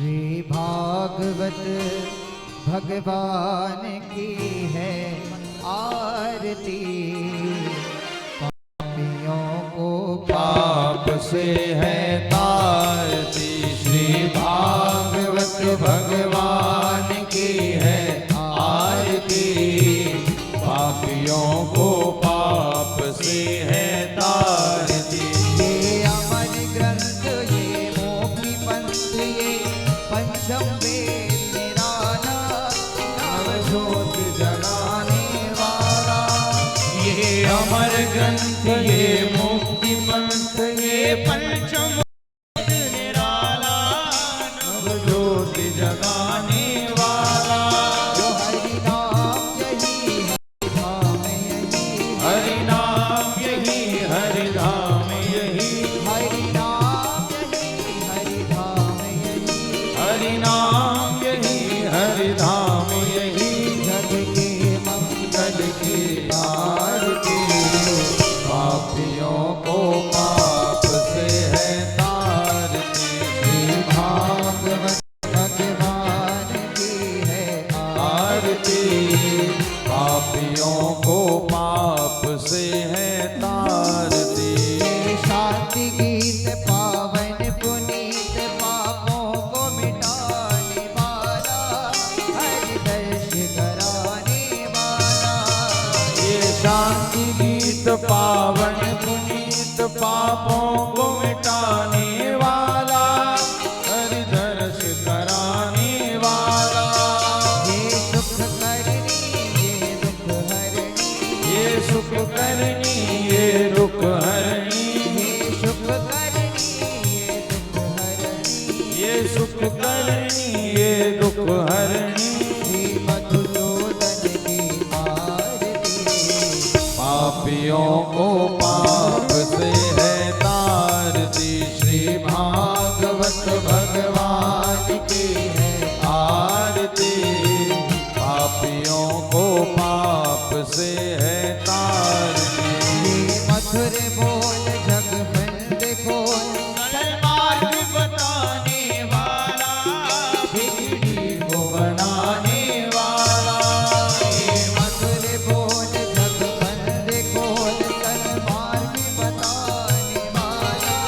श्री भागवत भगवान की है आरती। पापियों को पाप से है तारती। श्री भागवत भगवान की है आरती। पापियों को पाप से है तारती। ये अमर ग्रंथ, ये मोक्ष पंथ, ये पंचम वेद निराला, नवजोत जगाने वाला। ये अमर ग्रंथ, ये मुक्ति पंथ, ये पंचम निराला, नवजोत जगाने वाला। जो हरि नाम यही हरि धाम यही, हरि नाम यही हरि धाम यही। हरि नाम यही हरि धाम यही, हरि नाम यही हरि धाम यही। जग के मंगल की आरती। पापियों को पाप से है तारती। श्री भागवत भगवान की है आरती। पापियों को पाप से है तारती। ये शांति गीत पावन पुनीत, पापों को मिटाने वाला, हरि दर्श कराने वाला। ये शांति गीत पावन पुनीत, पापों को मिटाने वाला, हरि दर्श कराने वाला। ये सुख करनी ये दुख हरनी, ये सुख करनी ये दुख हरनी। ये सुख करनी ये दुख हरनी, ये सुख करनी ये दुख हरनी। श्री मधुसूदन की आरती। पापियों को पाप से है तारती। श्री भागवत भगवान की है आरती। पापियों को पाप से है तारती। ये मधुर बोल जग बंद खोल, सन्मार्ग बताने वाला, बिगड़ी को बनाने वाला। ये मधुर बोल जग बंद खोल, सन्मार्ग बताने वाला,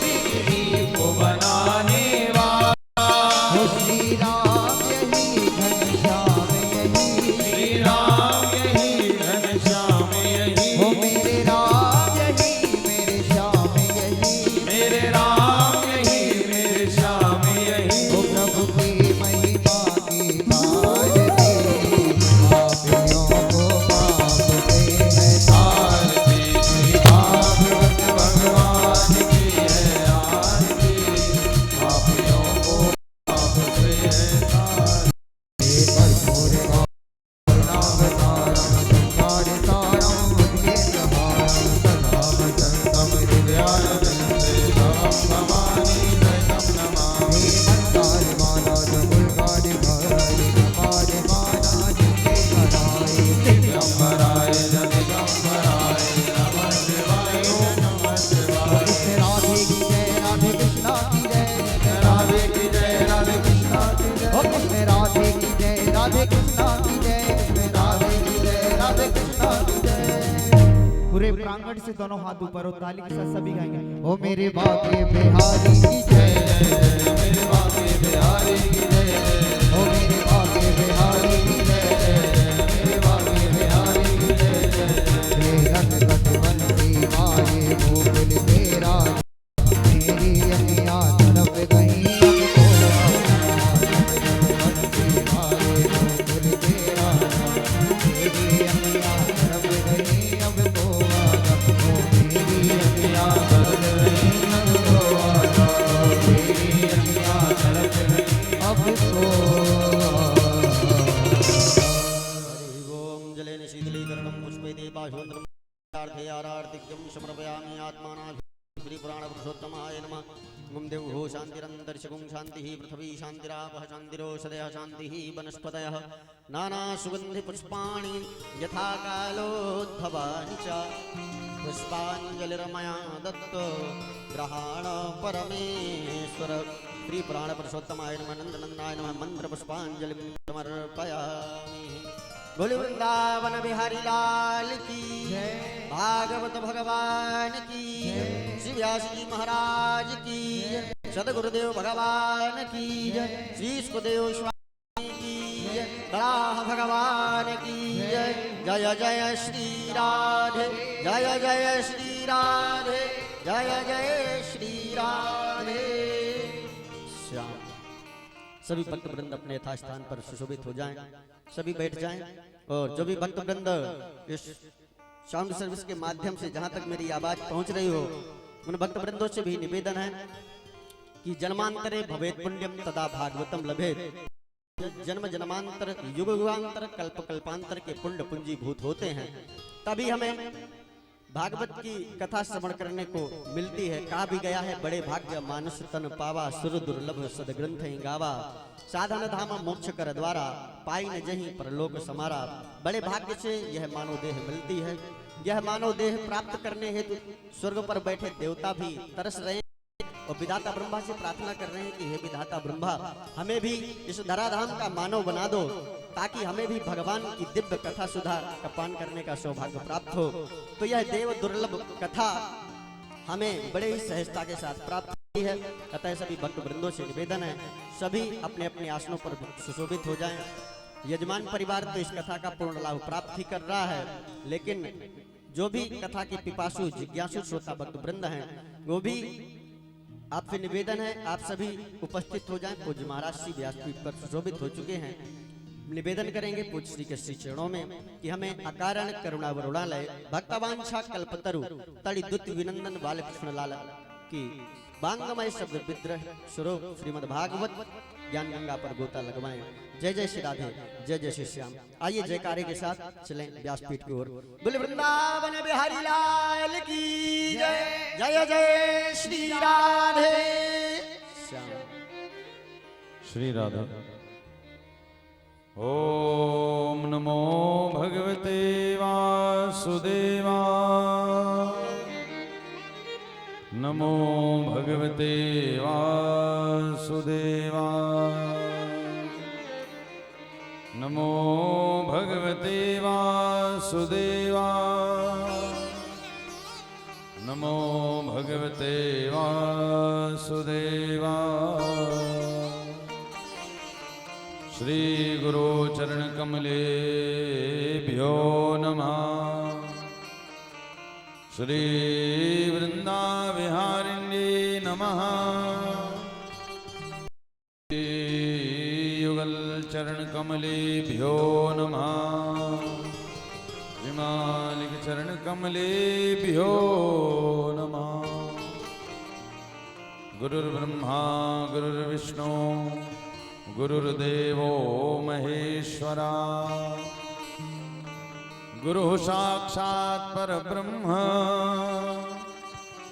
बिगड़ी को बनाने वाला। हो श्री राम यही घनश्याम यही, श्री राम यही घनश्याम यही। हो मेरे राम यही मेरे श्याम यही, मेरे राम यही मेरे श्याम यही। हो प्रभु की महिमा की आरती। पापियों को पाप से है आरती। श्री भागवत भगवान की है आरती। पापियों को पाप से है तारती। दिगंबराय दिगंबराय नमः शिवाय नमः शिवाय। राधे की जय, राधे कृष्णा की जय, राधे की जय राधे कृष्णा की जय। ओ कृष्ण राधे की जय, राधे कृष्णा की जय, कृष्ण राधे की जय, राधे कृष्णा की जय। पूरे प्रांगण से दोनों हाथ ऊपर और ताली के साथ सभी गाएंगे। ओ मेरे बाके बिहारी की जय, मेरे बाके बिहारी की जय। ओ मेरे बाके बिहारी की जय, मेरे बाके बिहारी की जय। हे रंग कटवन माये गोकुल तेरा, मेरी अखियाँ तड़प गई अब तो माये गोकुल तेरा, मेरी अखियाँ तड़प गई अब तो मेरी अखियाँ तड़प गई अब तो मेरी अखियाँ तड़प गई अब तो। ओम जलेन शीतलीकरणं पुष्पे दीपाशोन्द्रं आर्थे आरार्तिक्यं समर्पयामि आत्माना श्री पुराण पुरुषोत्तमाय नमः। ओम देवो शान्तिरन्तरिक्षं शान्तिः पृथिवी शान्तिरापः शान्तिरोषधयः शान्तिः वनस्पतयः नाना सुगन्धि पुष्पाणि यथा कालोद्भवानि च पुष्पाञ्जलिर्मया दत्तो ग्रहाण परमेश्वर श्री पुराण पुरुषोत्तमाय नमः नंदनंदनाय नमः मंत्र पुष्पांजलि समर्पयामि। बोले वृंदावन बिहारी लाल की भागवत भगवान की श्री व्यास जी महाराज की सदगुरुदेव भगवान की श्री सुखदेव स्वामी की बराह भगवान की जय जय श्री राधे जय जय श्री राधे जय जय श्री राधे श्याम। सभी भक्त वृंद अपने यथास्थान पर सुशोभित हो जाएं, सभी बैठ जाएं और जो भी भक्त वृंद इस साउंड सर्विस के माध्यम से जहां तक मेरी आवाज पहुंच रही हो उन भक्त वृंदों से भी निवेदन है कि जन्मांतरे भवेत् पुण्यम तदा भागवतम लभेत्। जन्म जन्मांतर युग युगांतर कल्प कल्पांतर के पुण्य पुंजीभूत होते हैं, तभी हमें भागवत की कथा श्रवण करने को मिलती है। कहा भी गया है बड़े भाग्य मानुष तन पावा सुर दुर्लभ सदग्रंथ गावा साधन धाम मोक्ष कर द्वारा पाई न जहीं परलोक समारा। बड़े भाग्य से यह मानव देह मिलती है। यह मानव देह प्राप्त करने हेतु स्वर्ग पर बैठे देवता भी तरस रहे हैं और विधाता ब्रह्मा से प्रार्थना कर रहे हैं कि हे विधाता ब्रह्मा हमें भी इस धराधाम का मानव बना दो ताकि हमें भी भगवान की दिव्य कथा सुधा का पान करने का सौभाग्य प्राप्त हो। तो यह देव दुर्लभ कथा हमें बड़े ही सहजता के साथ प्राप्त हुई है। अतः सभी भक्त वृंदों से निवेदन है सभी अपने अपने आसनों पर सुशोभित हो जाएं। यजमान परिवार तो इस कथा का पूर्ण लाभ प्राप्त ही कर रहा है, लेकिन जो भी कथा के पिपासु जिज्ञासु श्रोता भक्त वृंद हैं वो भी आपसे निवेदन है आप सभी उपस्थित हो जाएं। पूज्य महाराज श्री व्यासपीठ पर सुशोभित हो चुके हैं। निवेदन करेंगे पूज्य श्री के श्री चरणों में कि हमें अकारण करुणा वरुणालय भक्तवांछा कल्पतरु तड़ि दुत विनंदन बाल कृष्ण लाल की बांगमय शब्द विद्रह स्वरूप श्रीमद् भागवत ज्ञान गंगा पर गोता लगवाएं। जय जय श्री राधे जय जय श्री श्याम। आइए जयकारे के साथ चलें व्यासपीठ की ओर। बोले वृंदावन बिहारी लाल की जय जय जय श्री राधे श्याम। श्री राधे। ओम नमो भगवते वासुदेवाय नमो भगवते वासुदेवाय नमो भगवते वासुदेवाय नमो भगवते वासुदेवाय। श्री गुरु चरण कमलेभ्यो नमः। श्री वृंदाविहारिण्ये नमः। युगल चरण कमलेभ्यो नमः। विमालिक चरण कमलेभ्यो नमः। गुरुर्ब्रह्मा गुरुर्विष्णु गुरुर्देवो महेश्वरा गुरुः साक्षात् परब्रह्म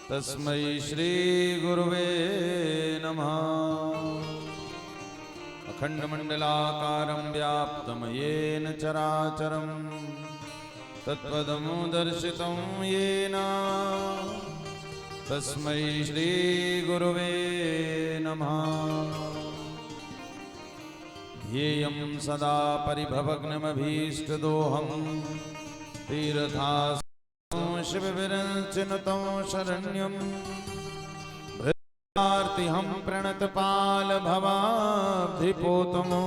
तस्मै श्री गुरुवे नमः। अखंडमंडलाकारं व्याप्तं येन चराचरं तत्पदं दर्शितं येन तस्मै श्री गुरुवे नमः। ध्येयं सदा परिभवग्नमभीष्टदोहं तीर्थास्तं शिवविरञ्चिनुतं शरण्यं भृत्यार्तिहं प्रणतपालभवाब्धिपोतमो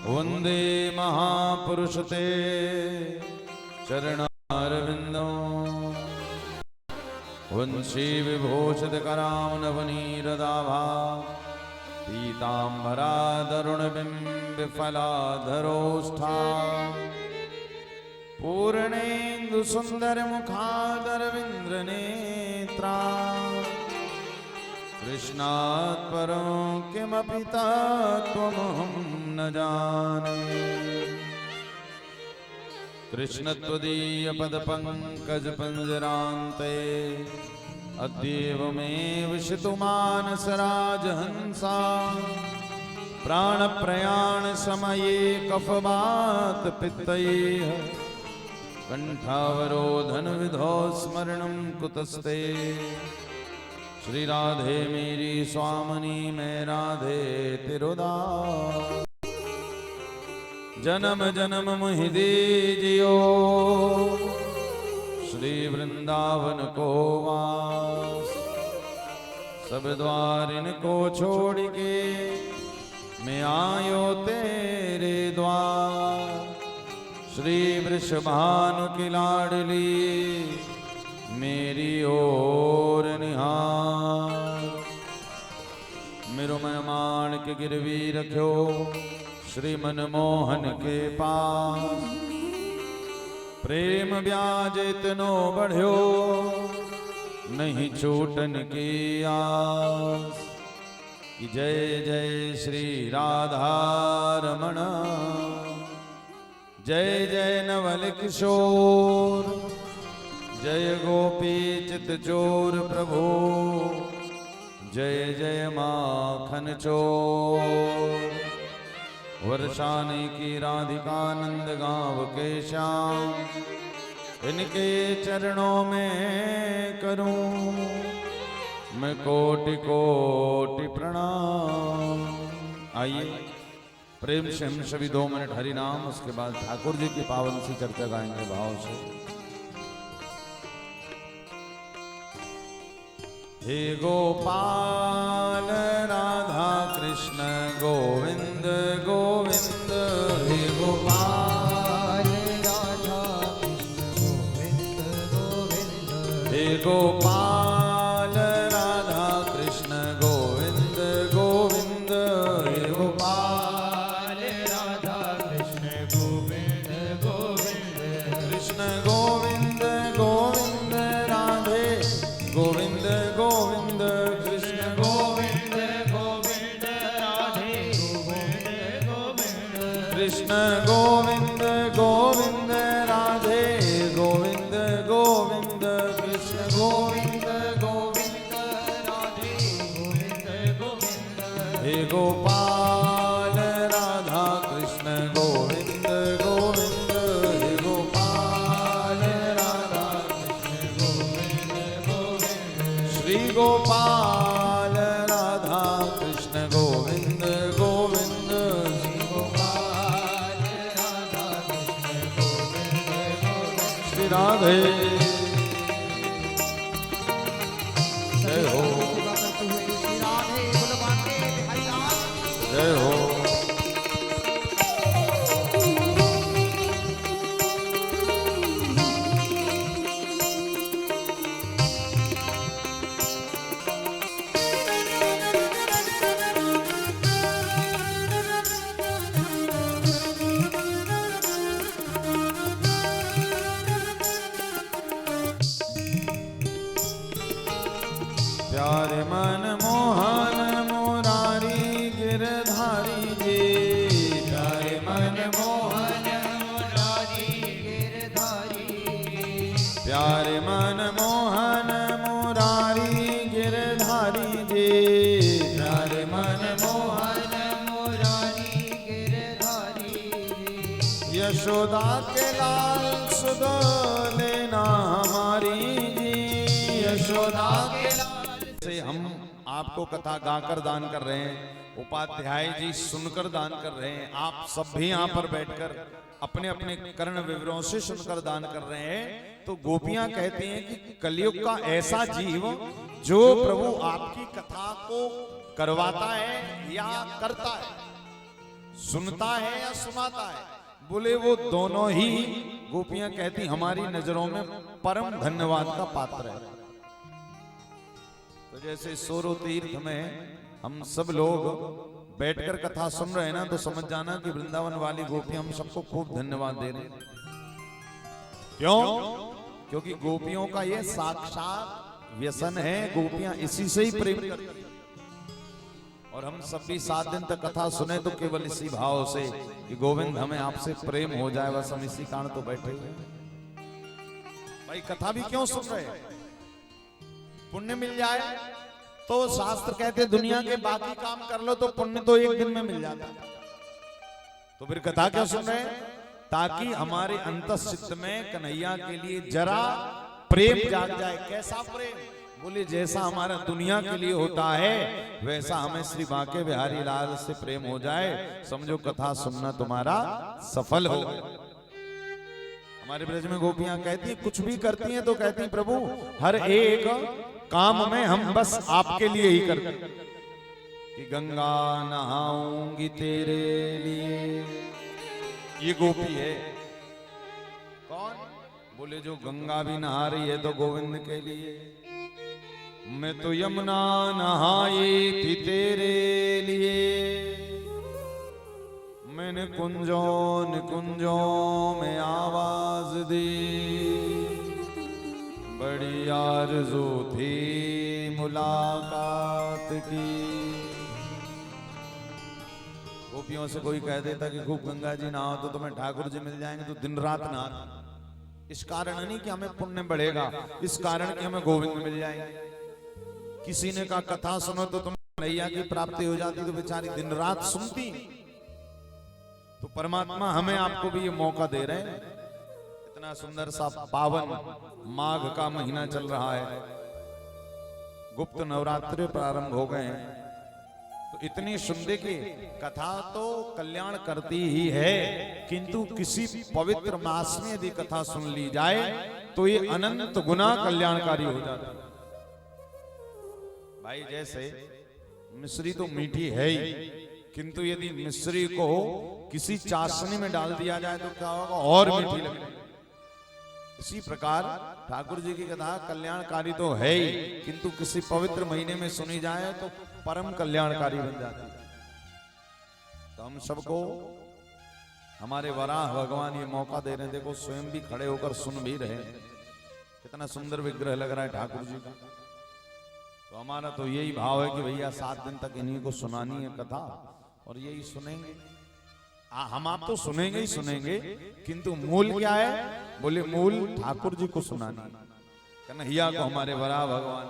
वन्दे महापुरुषते चरणारविन्दं वंशी विभूषितकरां नवनीरदाभा पीताम्बरादरुणबिम्बिफलाधरोष्ठा पूर्णेन्दुसुन्दरमुखादरविन्द्रनेत्रा कृष्णात् परं किमपि तत्त्वमहं न जाने। कृष्णत्वदीयपदपङ्कजपञ्जरान्ते अद्येवमेव शितुमानसराजहंसा प्राणप्रयाणसमये कफवातपित्तैः कण्ठावरोधनविधौ स्मरणं कुतस्ते श्री राधे मेरी स्वामिनी मैं राधे तिरुदास। जन्म जन्म मुहि दीजियो श्री वृंदावन को वास। सब द्वार इनको छोड़ के मैं आयो तेरे द्वार। श्री वृषभानु की लाडली मेरी ओर निहार। मेरो मेहमान के गिरवी रखो श्री मनमोहन के पास। प्रेम ब्याज इतनो बढ़्यो नहीं छूटन की आस। कि जय जय श्री राधा रमण जय जय नवल किशोर। जय गोपी चित चोर प्रभु जय जय माखन चोर। वर्षाने की राधिका नंद गांव के श्याम। इनके चरणों में करूं मैं कोटि कोटि प्रणाम। आइए प्रेम से हम सभी 2 मिनट हरि नाम, उसके बाद ठाकुर जी की पावन सी चर्चा गाएंगे भाव से। हे गोपाल राधा कृष्ण गोविंद गोविंद। हे गोपाल राधा कृष्ण गोविंद गोविंद। हे गोपाल राधा कृष्ण गोविंद गोविंद। हे गोपाल राधा कृष्ण गोविंद गोविंद। कृष्ण गोविंद गोविंद राधे गोविंद गोविंद। कृष्ण गोविंद गोविंद राधे गोविंद गोविंद। कृष्ण गोविंद गोविंद राधे गोविंद गोविंद। कृष्ण गोविंद गोविंद राधे गोविंद गोविंद। हे गोपाल राधा कृष्ण गोविंद गोविंद। हे गोपाल राधा कृष्ण गोविंद गोविंद। श्री गोपाल राधा कृष्ण गोविंद गोविंद। श्री गोपाल राधा कृष्ण गोविंद गोविंद। श्री राधे जय हो श्री राधे बुलवाते बिहारी लाल। जय हो। प्यारे मन मोहन मुरारी गिरधारी जी। प्यारे मन मोहन मुरारी गिरधारी। प्यारे मन मोहन मुरारी गिरधारी जी। प्यारे मन मोहन मुरारी गिरधारी। यशोदा के लाल सुदो लेना हमारी जी। यशोदा के लाल से हम आपको कथा गाकर दान कर रहे हैं। उपाध्याय जी सुनकर दान कर रहे हैं। आप सब भी यहाँ पर बैठकर अपने अपने कर्ण विवरों से सुनकर दान कर रहे हैं। तो गोपियां कहती हैं कि कलयुग का ऐसा जीव जो प्रभु आपकी कथा को करवाता है या करता है, सुनता है या सुनाता है, बोले वो दोनों ही गोपियां कहती हमारी नजरों में परम धन्यवाद का पात्र है। तो जैसे सोरो तीर्थ में हम सब लोग बैठकर कथा सुन रहे हैं ना, तो समझ जाना कि वृंदावन वाली गोपियां हम सबको खूब धन्यवाद दे रहे हैं। क्यों? क्योंकि गोपियों का ये साक्षात व्यसन है। गोपियां इसी से ही प्रेम करती हैं। और हम सब भी 7 दिन तक कथा सुने तो केवल इसी भाव से कि गोविंद हमें आपसे प्रेम हो जाए, बस हम इसी कारण तो बैठे हुए हैं। भाई कथा भी क्यों सुन रहे हैं? पुण्य मिल जाए तो शास्त्र कहते दुनिया के बाकी काम कर लो तो पुण्य तो एक दिन में मिल जाता है। तो फिर कथा क्यों सुन रहे हैं? ताकि हमारे अंतःचित्त में कन्हैया के लिए जरा प्रेम जाग जाए। कैसा प्रेम? बोले जैसा हमारा दुनिया के लिए होता है वैसा हमें श्री बांके बिहारी लाल से प्रेम हो जाए, समझो कथा सुनना तुम्हारा सफल हो। हमारे ब्रज में गोपियां कहती हैं, कुछ भी करती हैं तो कहती हैं प्रभु हर एक काम में हम बस आपके लिए ही करते हैं। कि गंगा नहाऊंगी तेरे लिए, ये गोपी है। कौन? बोले जो गंगा भी नहा रही है तो गोविंद के लिए। मैं तो यमुना नहाई थी तेरे लिए, मैंने कुंजों निकुंजों में आवाज दी, बड़ी आरज़ू थी मुलाकात की। गोपियों से कोई कह देता कि खूब गंगा जी नहाओ तो तुम्हें ठाकुर जी मिल जाएंगे, तो दिन रात नहा। इस कारण नहीं कि हमें पुण्य बढ़ेगा, इस कारण कि हमें गोविंद मिल जाएंगे। किसी ने कहा कथा सुनो तो तुम्हें नैया की प्राप्ति हो जाती, तो बेचारी दिन रात सुनती। तो परमात्मा हमें आपको भी ये मौका दे रहे हैं। इतना सुंदर सा पावन माघ का महीना चल रहा है, गुप्त नवरात्रि प्रारंभ हो गए हैं। तो इतनी सुंदर की कथा तो कल्याण करती ही है, किंतु किसी पवित्र मास में यदि कथा सुन ली जाए तो ये अनंत गुना कल्याणकारी हो जाती है। भाई जैसे मिश्री तो मीठी है ही, किंतु यदि मिश्री को किसी चाशनी में डाल दिया जाए तो क्या होगा, और मीठी लगेगी। इसी प्रकार ठाकुर जी की कथा कल्याणकारी तो है ही, किंतु किसी पवित्र महीने में सुनी जाए तो परम कल्याणकारी बन जाती है। तो हम सबको हमारे वराह भगवान ये मौका दे रहे हैं। देखो स्वयं भी खड़े होकर सुन भी रहे हैं, कितना सुंदर विग्रह लग रहा है ठाकुर जी का। तो हमारा तो यही भाव है कि भैया 7 दिन तक इन्हीं को सुनानी है कथा, और यही सुनेंगे। हम आप तो सुनेंगे ही सुनेंगे, किंतु मूल क्या है? बोले मूल ठाकुर जी को सुनानी, कन्हैया को, हमारे वराह भगवान।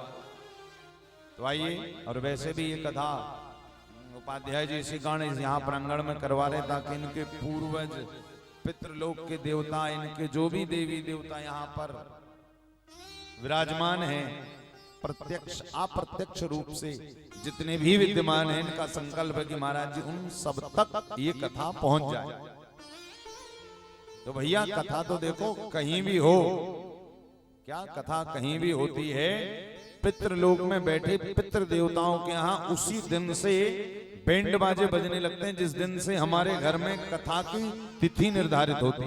तो आइए, और वैसे भी ये कथा उपाध्याय जी इसी कारण यहाँ प्रांगण में करवा रहे, ताकि इनके पूर्वज पितृलोक के देवता, इनके जो भी देवी देवता यहाँ पर विराजमान हैं, प्रत्यक्ष अप्रत्यक्ष रूप से जितने भी विद्यमान हैं, इनका संकल्प है कि महाराज जी उन सब तक ये कथा पहुंच जाए। तो भैया कथा तो देखो कहीं भी हो, क्या कथा कहीं भी होती है, पितृलोक में बैठे पितृ देवताओं के यहाँ उसी दिन से बैंड बाजे बजने लगते हैं जिस दिन से हमारे घर में कथा की तिथि निर्धारित होती।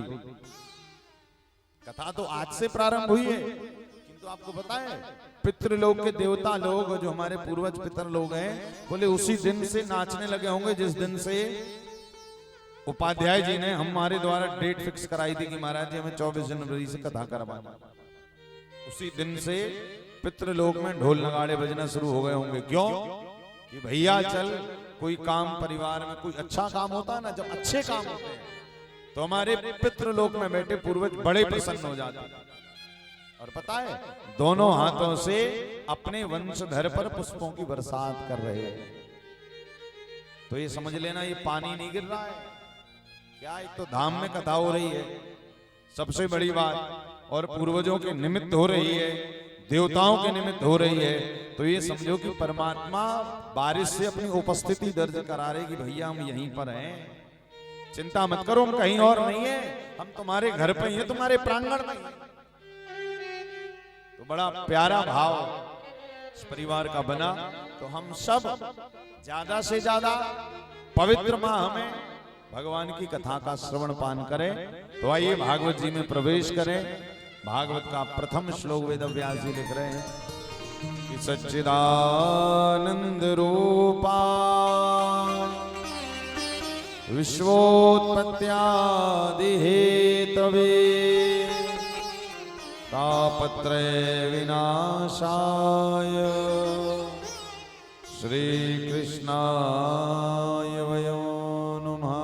कथा तो आज से प्रारंभ हुई है, किंतु आपको पता है पितृलोक के देवता लोग, जो हमारे पूर्वज पितर लोग हैं, बोले उसी दिन से नाचने लगे होंगे जिस दिन से उपाध्याय जी ने हमारे द्वारा डेट फिक्स कराई थी कि महाराज जी हमें 24 जनवरी से कथा करवाना। उसी दिन से पितृलोक में ढोल नगाड़े बजना शुरू हो गए होंगे। क्यों? कि भैया चल कोई काम परिवार में कोई अच्छा काम होता है ना, जब अच्छे काम होते हैं तो हमारे पितृलोक में बैठे पूर्वज बड़े प्रसन्न हो जाते हैं, और पता है दोनों हाथों से अपने वंशधर पर पुष्पों की बरसात कर रहे हैं। तो ये समझ लेना ये पानी नहीं गिर रहा है, क्या एक तो धाम में कथा हो रही है सबसे बड़ी बात, और पूर्वजों के निमित्त हो रही है, देवताओं के निमित्त हो रही है। तो ये समझो कि परमात्मा बारिश से अपनी उपस्थिति दर्ज करा रहे कि भैया हम यहीं पर हैं, चिंता मत करो, हम कहीं और नहीं है, हम तुम्हारे घर पे ही हैं, तुम्हारे प्रांगण में। तो बड़ा प्यारा भाव इस परिवार का बना। तो हम सब ज्यादा से ज्यादा पवित्र माह में भगवान की कथा का श्रवण पान करें। तो आइए भागवत जी में प्रवेश करें। भागवत का प्रथम श्लोक वेद व्यास जी लिख रहे हैं कि सच्चिदानंद रूपा विश्वोत्पत्त्यादि हेतवे तापत्रय विनाशाय श्री कृष्णाय वयो नमः।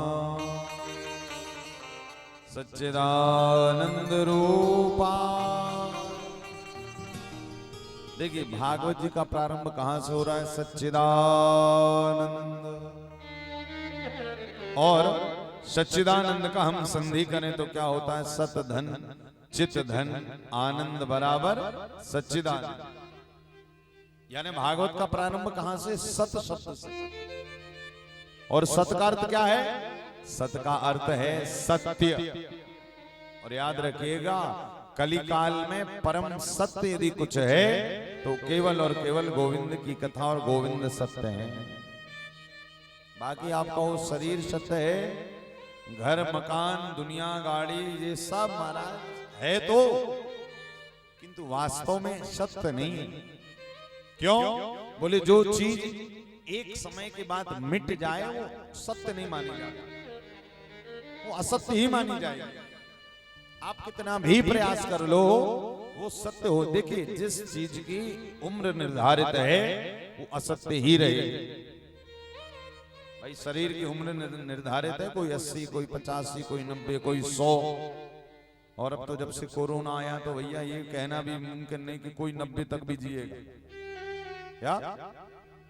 सच्चिदानंद रूपा। देखिए भागवत जी का प्रारंभ कहां से हो रहा है? सच्चिदानंद। और सच्चिदानंद का हम संधि करें तो क्या होता है? सत धन चित धन आनंद बराबर सच्चिदानंद। यानी भागवत का प्रारंभ कहां से? सत शब्द से। और सत का अर्थ क्या है? सत का अर्थ है सत्य। और याद रखिएगा, कली काल में परम सत्य यदि कुछ है तो केवल और केवल गोविंद की कथा और गोविंद सत्य है। बाकी आपका वो शरीर सत्य है, घर मकान दुनिया गाड़ी ये सब महाराज है तो, किंतु वास्तव में सत्य नहीं है। क्यों? बोले जो चीज एक समय के बाद मिट जाए वो सत्य नहीं मानी जाती, वो असत्य ही मानी जाएगी। आप कितना भी प्रयास कर लो वो सत्य हो। देखिए, जिस चीज की उम्र निर्धारित है वो असत्य ही रहेगी। भाई शरीर की उम्र निर्धारित है, कोई 80, कोई 85, कोई 90, कोई 100। और अब तो जब से कोरोना आया तो भैया ये कहना भी मुमकिन नहीं कि कोई 90 तक भी जिएगा। क्या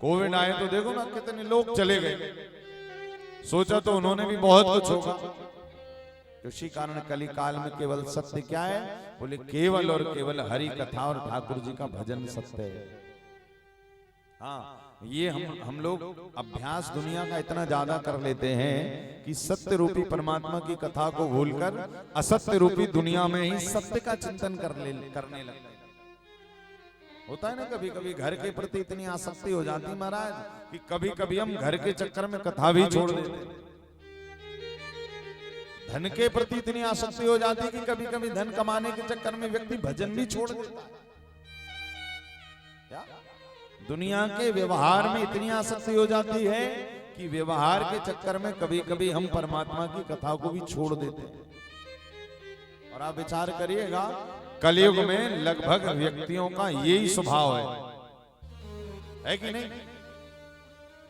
कोविड आए तो देखो ना कितने लोग चले गए, सोचा तो उन्होंने भी बहुत कुछ होगा। इसी कारण कली काल में केवल सत्य क्या है? बोले केवल और केवल हरि कथा और ठाकुर जी का भजन सत्य है। हाँ, ये हम लोग अभ्यास दुनिया का इतना ज्यादा कर लेते हैं कि सत्य रूपी परमात्मा की कथा को भूलकर असत्य रूपी दुनिया में ही सत्य का चिंतन करने लगते हैं। होता है ना, कभी कभी घर के प्रति इतनी आसक्ति हो जाती महाराज कि कभी कभी हम घर के चक्कर में कथा भी छोड़ देते हैं। धन के प्रति इतनी आसक्ति हो जाती कि कभी कभी धन कमाने के चक्कर में व्यक्ति भजन भी छोड़ देता है। क्या? दुनिया के व्यवहार में इतनी आसक्ति हो जाती है कि व्यवहार के चक्कर में कभी कभी हम परमात्मा की कथा को भी छोड़ देते हैं। और आप विचार करिएगा, कलयुग में लगभग व्यक्तियों का यही स्वभाव है कि नहीं?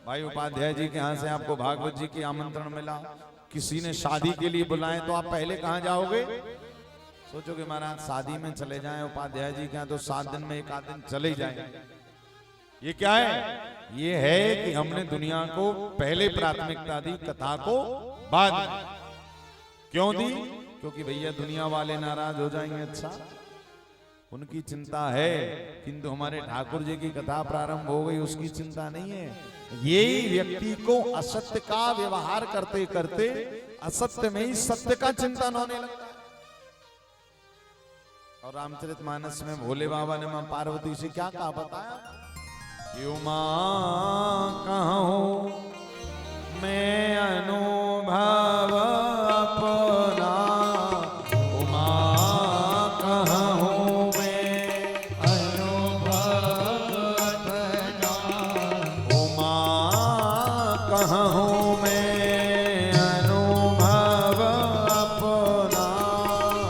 भाई उपाध्याय जी के यहां से आपको भागवत जी की आमंत्रण मिला, किसी ने शादी के लिए बुलाए तो आप पहले कहां जाओगे? सोचोगे महाराज शादी में चले जाएं उपाध्याय जी के यहाँ तो 7 दिन में 1 आध दिन चले ही जाएं। ये क्या है? ये है कि हमने दुनिया को पहले प्राथमिकता दी, कथा को बाद में। क्यों दी? क्योंकि भैया दुनिया वाले नाराज हो जाएंगे, अच्छा उनकी चिंता है, किंतु हमारे ठाकुर जी की कथा प्रारंभ हो गई उसकी चिंता नहीं है। यही व्यक्ति को असत्य का व्यवहार करते करते असत्य में ही सत्य का चिंतन होने लगता है। और रामचरितमानस में भोले बाबा ने मां पार्वती से क्या कहा बताया? क्यों मां कहूं मैं अनुभव अपना, उमा कहूं मैं अनुभव अपना, उमा कहूं मैं अनुभव अपना,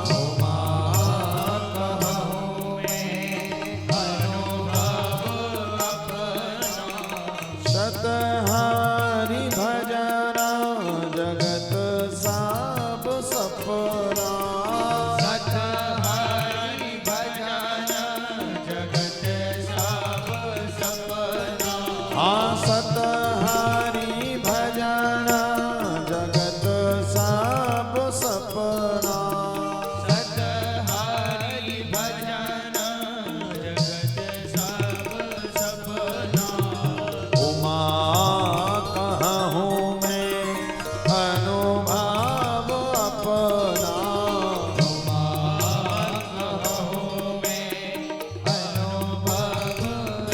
उमा कहूं मैं अनुभव अपना। सतहरि भजन जगत सब सपना, सतहरि भजन जगत सब सपना। हाँ, सतहरि भजन जगत सब सपना, सतहरि भजन जगत सब सपना। उमा कहूं मैं अनुभव अपना, उमा कहूं मैं अनुभव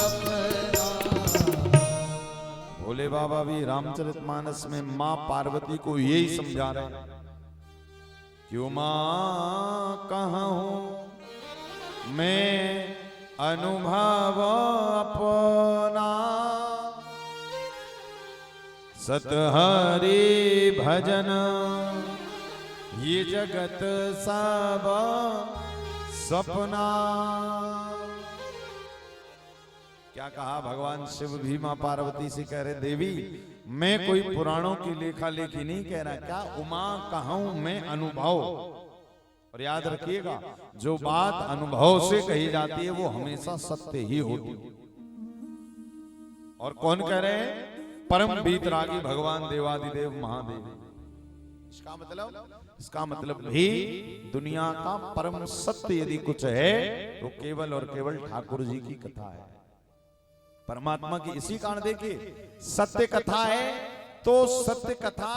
अपना। भोले बाबा भी रामचरितमानस में मां पार्वती को यही समझा रहे हैं। क्यों मां कहूं मैं अनुभव अपना, सतहरि भजन ये जगत सब सपना। क्या कहा भगवान शिव भी मां पार्वती से कह रहे, देवी मैं कोई पुराणों की लेखा लेखी नहीं कह रहा, क्या उमा कहूं मैं अनुभव। और याद रखिएगा, जो बात अनुभव से कही जाती है वो हमेशा सत्य ही होती है। और कौन कह रहे हैं? परम बीतरागी भगवान देवादिदेव महादेव। इसका मतलब भी दुनिया का परम सत्य यदि कुछ है तो केवल और केवल ठाकुर जी की कथा है। परमात्मा की इसी कारण देखिए सत्य कथा है, तो सत्य कथा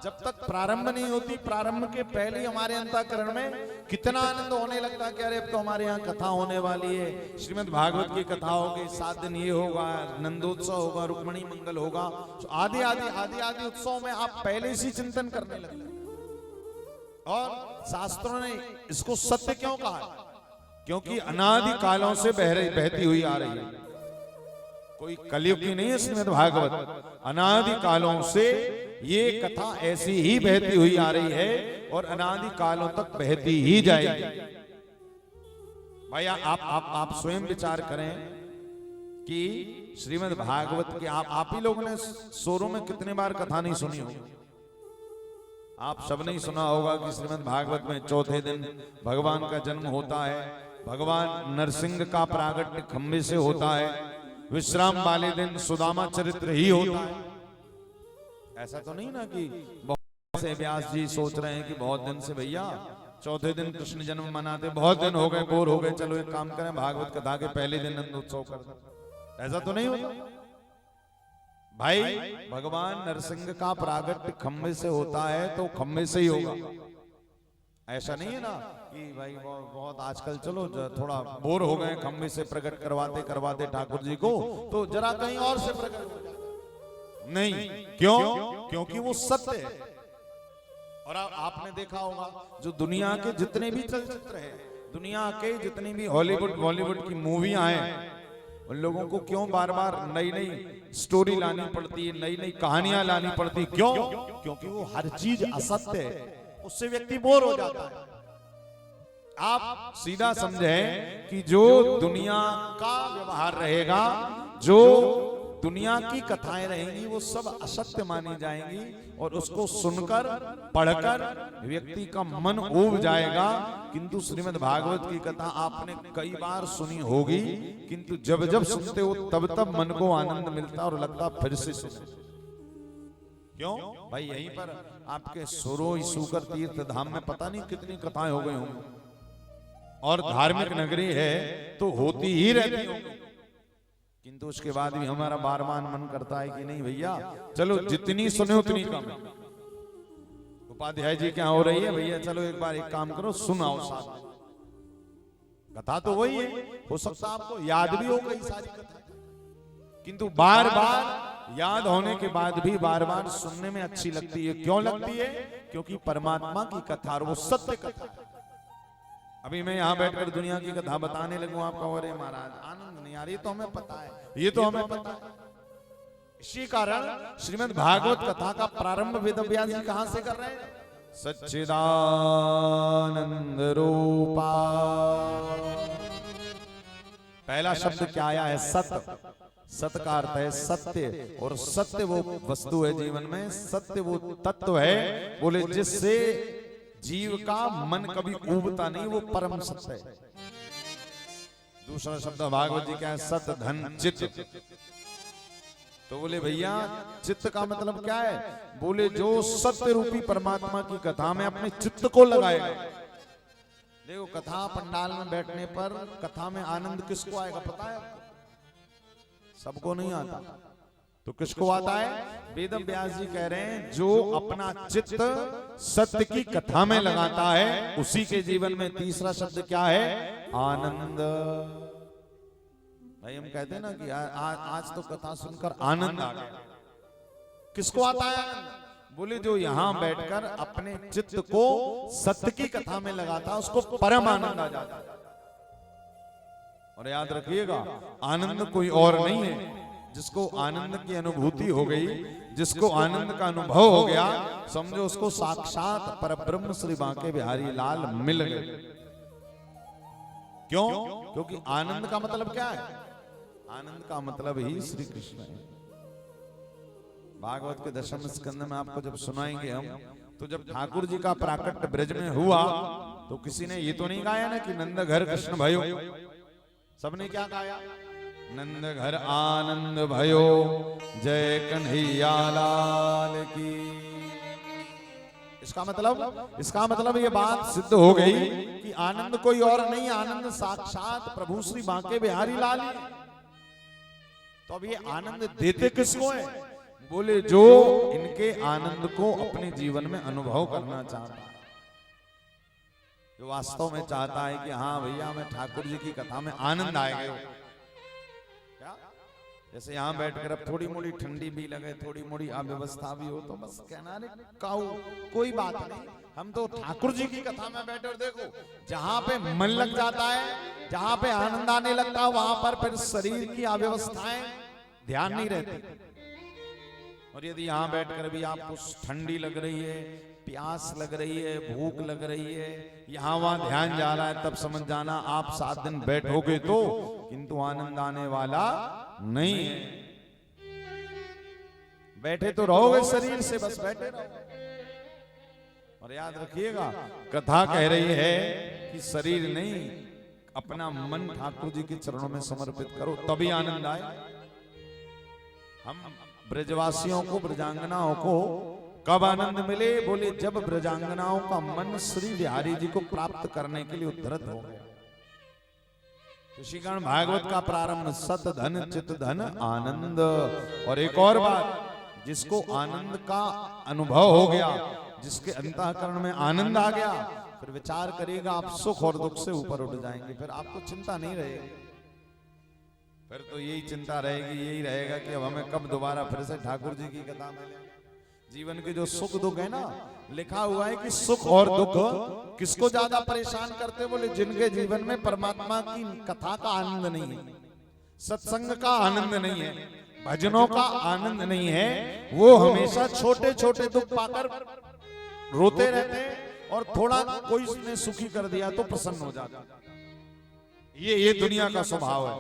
जब तक प्रारंभ नहीं होती, प्रारंभ के पहले ही हमारे अंतःकरण में कितना आनंद होने लगता है कि अरे अब तो हमारे यहाँ कथा होने वाली है, श्रीमद् भागवत की कथा होगी, 7 दिन ये होगा, नंदोत्सव होगा, रुक्मणी मंगल होगा, तो आदि आदि आदि आदि उत्सव में आप पहले से चिंतन करने लगते हैं। और शास्त्रों ने इसको सत्य क्यों कहा? क्योंकि अनादि कालों से बहती हुई आ रही है, कोई कलयुग की नहीं है श्रीमद् भागवत, अनादि कालों से ये कथा ऐसी ही बहती हुई आ रही है और अनादि कालों तक बहती ही जाएगी। भाई आप स्वयं विचार करें कि श्रीमद् भागवत के आप ही लोगों ने सोरों में कितने बार कथा नहीं सुनी होगी। आप सब ने सुना होगा कि श्रीमद् भागवत में चौथे दिन भगवान का जन्म होता है, भगवान नरसिंह का प्रागट्य खंबे से होता है, विश्राम वाले दिन सुदामा चरित्र ही होता है। ऐसा तो नहीं ना कि बहुत से व्यास जी सोच रहे हैं कि बहुत दिन से भैया चौथे दिन कृष्ण जन्म मनाते, बहुत दिन हो गए, बोर हो गए, चलो एक काम करें भागवत कथा के पहले दिन नंदोत्सव कर दें। ऐसा तो नहीं होता भाई, भगवान नरसिंह का प्रागट्य खंबे से होता है तो खंबे से ही होगा। ऐसा नहीं है ना कि भाई बहुत आजकल चलो थोड़ा बोर हो गए, खंबे से प्रकट करवाते करवाते ठाकुर जी को, तो जरा कहीं और से प्रकट हो जाए। नहीं, क्यों? क्योंकि वो सत्य है। और आपने देखा होगा जो दुनिया के जितने भी चलचित्र हैं, दुनिया के जितनी भी हॉलीवुड बॉलीवुड की मूवियां हैं, उन लोगों को क्यों बार बार नई नई स्टोरी लानी पड़ती है, नई नई कहानियां लानी पड़ती? क्यों? क्योंकि वो हर चीज असत्य है, उससे व्यक्ति बोर हो जाता है। आप सीधा समझें कि जो दुनिया का व्यवहार रहेगा, जो दुनिया की कथाएं रहेंगी, वो सब असत्य मानी जाएंगी और उसको सुनकर पढ़कर व्यक्ति का मन ऊब जाएगा। किंतु श्रीमद् भागवत की कथा आपने कई बार सुनी होगी, किंतु जब जब सुनते हो तब तब मन को आनंद मिलता और लगता फिर से सुने। क्यों भाई? यहीं पर आपके सोरोई सूकर तीर्थ धाम में पता नहीं कितनी कथाएं हो गई होंगी, और धार्मिक नगरी है तो होती ही रहती होगी, किंतु उसके बाद भी हमारा बार बार मन करता है कि नहीं भैया चलो जितनी सुने उतनी कम है। उपाध्याय जी क्या हो रही है भैया, चलो एक बार एक काम करो, सुनाओ साथ में। कथा तो वही है, हो सकता आपको याद भी हो कई सारी कथा, किंतु बार बार याद होने के बाद भी बार बार सुनने में अच्छी लगती है। क्यों लगती है? क्योंकि परमात्मा की कथा और वो सत्य कथा। अभी मैं यहाँ बैठकर दुनिया की कथा बताने लगूं, आपका अरे महाराज आनंद नहीं आ रही, तो हमें पता है, ये तो हमें पता है। इसी कारण श्रीमद् भागवत कथा का प्रारंभ वेदव्यास जी कहां से कर रहे हैं? सच्चिदानंद रूपा। पहला शब्द क्या आया है? सत्य। सत्य का अर्थ है सत्य, और सत्य वो वस्तु है जीवन में, सत्य वो तत्व है, बोले जिससे जीव का मन कभी ऊबता नहीं, वो परम सत्य है। दूसरा शब्द भागवत जी क्या है? सत धन चित्त। तो बोले भैया चित्त का मतलब क्या है? बोले जो सत्य रूपी परमात्मा की कथा में अपने चित्त को लगाएगा। देखो कथा पंडाल में बैठने पर कथा में आनंद किसको आएगा पता है आपको? सबको नहीं आता, तो किसको आता है? वेद व्यास जी कह रहे हैं जो अपना चित्त सत्य की कथा में लगाता है उसी के जीवन में। तीसरा शब्द क्या है? आनंद। भाई हम कहते हैं ना कि आज तो कथा सुनकर आनंद आ गया। किसको आता है आनंद? बोले जो यहां बैठकर अपने चित्त को सत्य की कथा में लगाता है उसको परम आनंद आ जाता है। और याद रखिएगा आनंद कोई और नहीं है, जिसको आनंद की अनुभूति हो गई, जिसको आनंद का अनुभव हो गया, समझो उसको साक्षात परब्रह्म श्री बांके बिहारी लाल मिल गए। क्यों? क्योंकि आनंद का मतलब क्या है? आनंद का मतलब ही श्री कृष्ण है। भागवत के 10वें स्कंद में आपको जब सुनाएंगे हम, तो जब ठाकुर जी का प्राकट्य ब्रज में हुआ तो किसी ने ये तो नहीं गाया ना कि नंद घर कृष्ण भयो। सबने क्या गाया? नंद घर आनंद भयो, जय कन्हैया लाल की। इसका मतलब ये बात सिद्ध हो गई कि आनंद कोई और नहीं, आनंद साक्षात प्रभु श्री बांके बिहारी लाल। तो अब ये आनंद देते किसको है? बोले जो इनके आनंद को अपने जीवन में अनुभव करना चाहता है, जो वास्तव में चाहता है कि हाँ भैया मैं ठाकुर जी की कथा में आनंद आएगा। क्या जैसे यहाँ बैठकर अब थोड़ी मोड़ी ठंडी भी लगे, थोड़ी मोड़ी अव्यवस्था भी हो, तो बस कहना रे काऊ कोई बात नहीं, हम तो ठाकुर जी की कथा में बैठे। और देखो जहां पे मन लग जाता है, जहां पे आनंद आने लगता है, वहां पर फिर शरीर की अव्यवस्थाएं ध्यान नहीं रहती। और यदि यहाँ बैठकर भी आपको ठंडी लग रही है, प्यास लग रही है, भूख लग रही है, यहाँ वहां ध्यान जा रहा है, तब समझ जाना आप 7 दिन बैठोगे तो, किंतु आनंद आने वाला नहीं है। बैठे तो रहोगे शरीर से, बस बैठे रहो। और याद रखिएगा कथा कह रही है कि शरीर नहीं, अपना मन ठाकुर जी के चरणों में समर्पित करो, तभी आनंद आए। हम ब्रजवासियों को, ब्रजांगनाओं को कब आनंद मिले? बोले जब ब्रजांगनाओं का मन श्री बिहारी जी को प्राप्त करने के लिए उद्धृत हो गया। इसी कारण भागवत का प्रारंभ सत धन चित धन आनंद। और एक और बात, जिसको आनंद का अनुभव हो गया, जिसके अंतःकरण में आनंद आ गया, फिर विचार करिएगा आप सुख और दुख से ऊपर उठ जाएंगे। फिर आपको चिंता नहीं रहेगी, फिर तो यही चिंता रहेगी, यही रहेगा कि अब हमें कब दोबारा फिर से ठाकुर जी की कथा में। जीवन के जो सुख दुख है ना, लिखा हुआ है कि सुख और दुख किसको ज्यादा परेशान करते? बोले जिनके जीवन में परमात्मा की कथा का आनंद नहीं है, सत्संग का आनंद नहीं है, भजनों का आनंद नहीं है, वो हमेशा छोटे छोटे दुख पाकर रोते रहते हैं, और थोड़ा कोई ने सुखी कर दिया तो प्रसन्न हो जाता। ये दुनिया का स्वभाव है।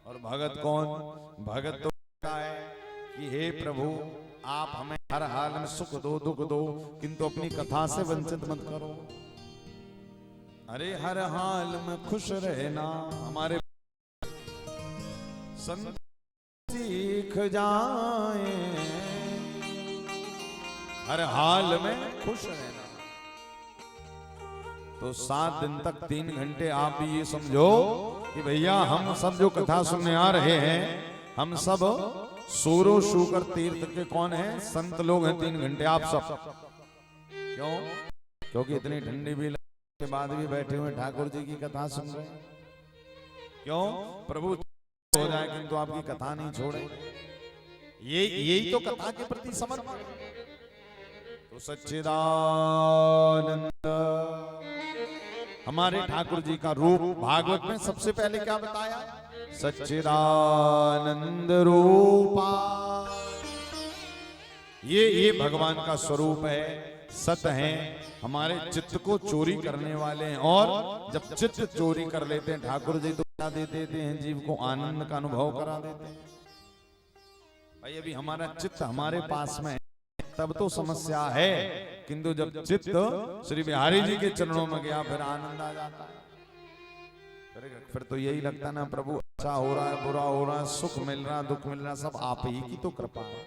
और भगत कौन? भगत तो कहता है कि हे प्रभु आप हमें हर हाल में सुख दो, दुख दो, किंतु अपनी कथा से वंचित मत करो। अरे हर हाल में खुश रहना हमारे संत सीख जाए, हर हाल में खुश रहना। तो 7 दिन तक 3 घंटे आप भी ये समझो कि भैया हम सब जो कथा सुनने आ रहे हैं, हम सब सूरो शूकर तीर्थ के कौन है? संत लोग हैं। 3 घंटे आप सब क्यों? क्योंकि इतनी ठंडी भी के बाद भी बैठे हुए ठाकुर जी की कथा सुन रहे हैं। क्यों? प्रभु हो जाए किंतु आपकी कथा नहीं छोड़े। यही तो कथा के प्रति समर्पण। तो सच्चिदानंद हमारे ठाकुर जी का रूप भागवत में सबसे पहले क्या बताया? सच्चिदानंद रूपा। ये भगवान का स्वरूप है, सत है, हमारे चित्त को चोरी करने वाले हैं। और जब चित्त चोरी कर लेते हैं ठाकुर जी तो क्या दे देते हैं? जीव को आनंद का अनुभव करा देते हैं। भाई अभी हमारा चित्त हमारे पास में है तब तो समस्या है, किंतु जब चित्त श्री बिहारी जी के चरणों में गया फिर आनंद आ जाता है। फिर तो यही लगता है ना, प्रभु अच्छा हो रहा है, बुरा हो रहा है, सुख मिल रहा है, दुख मिल रहा है, सब आप ही की तो कृपा है।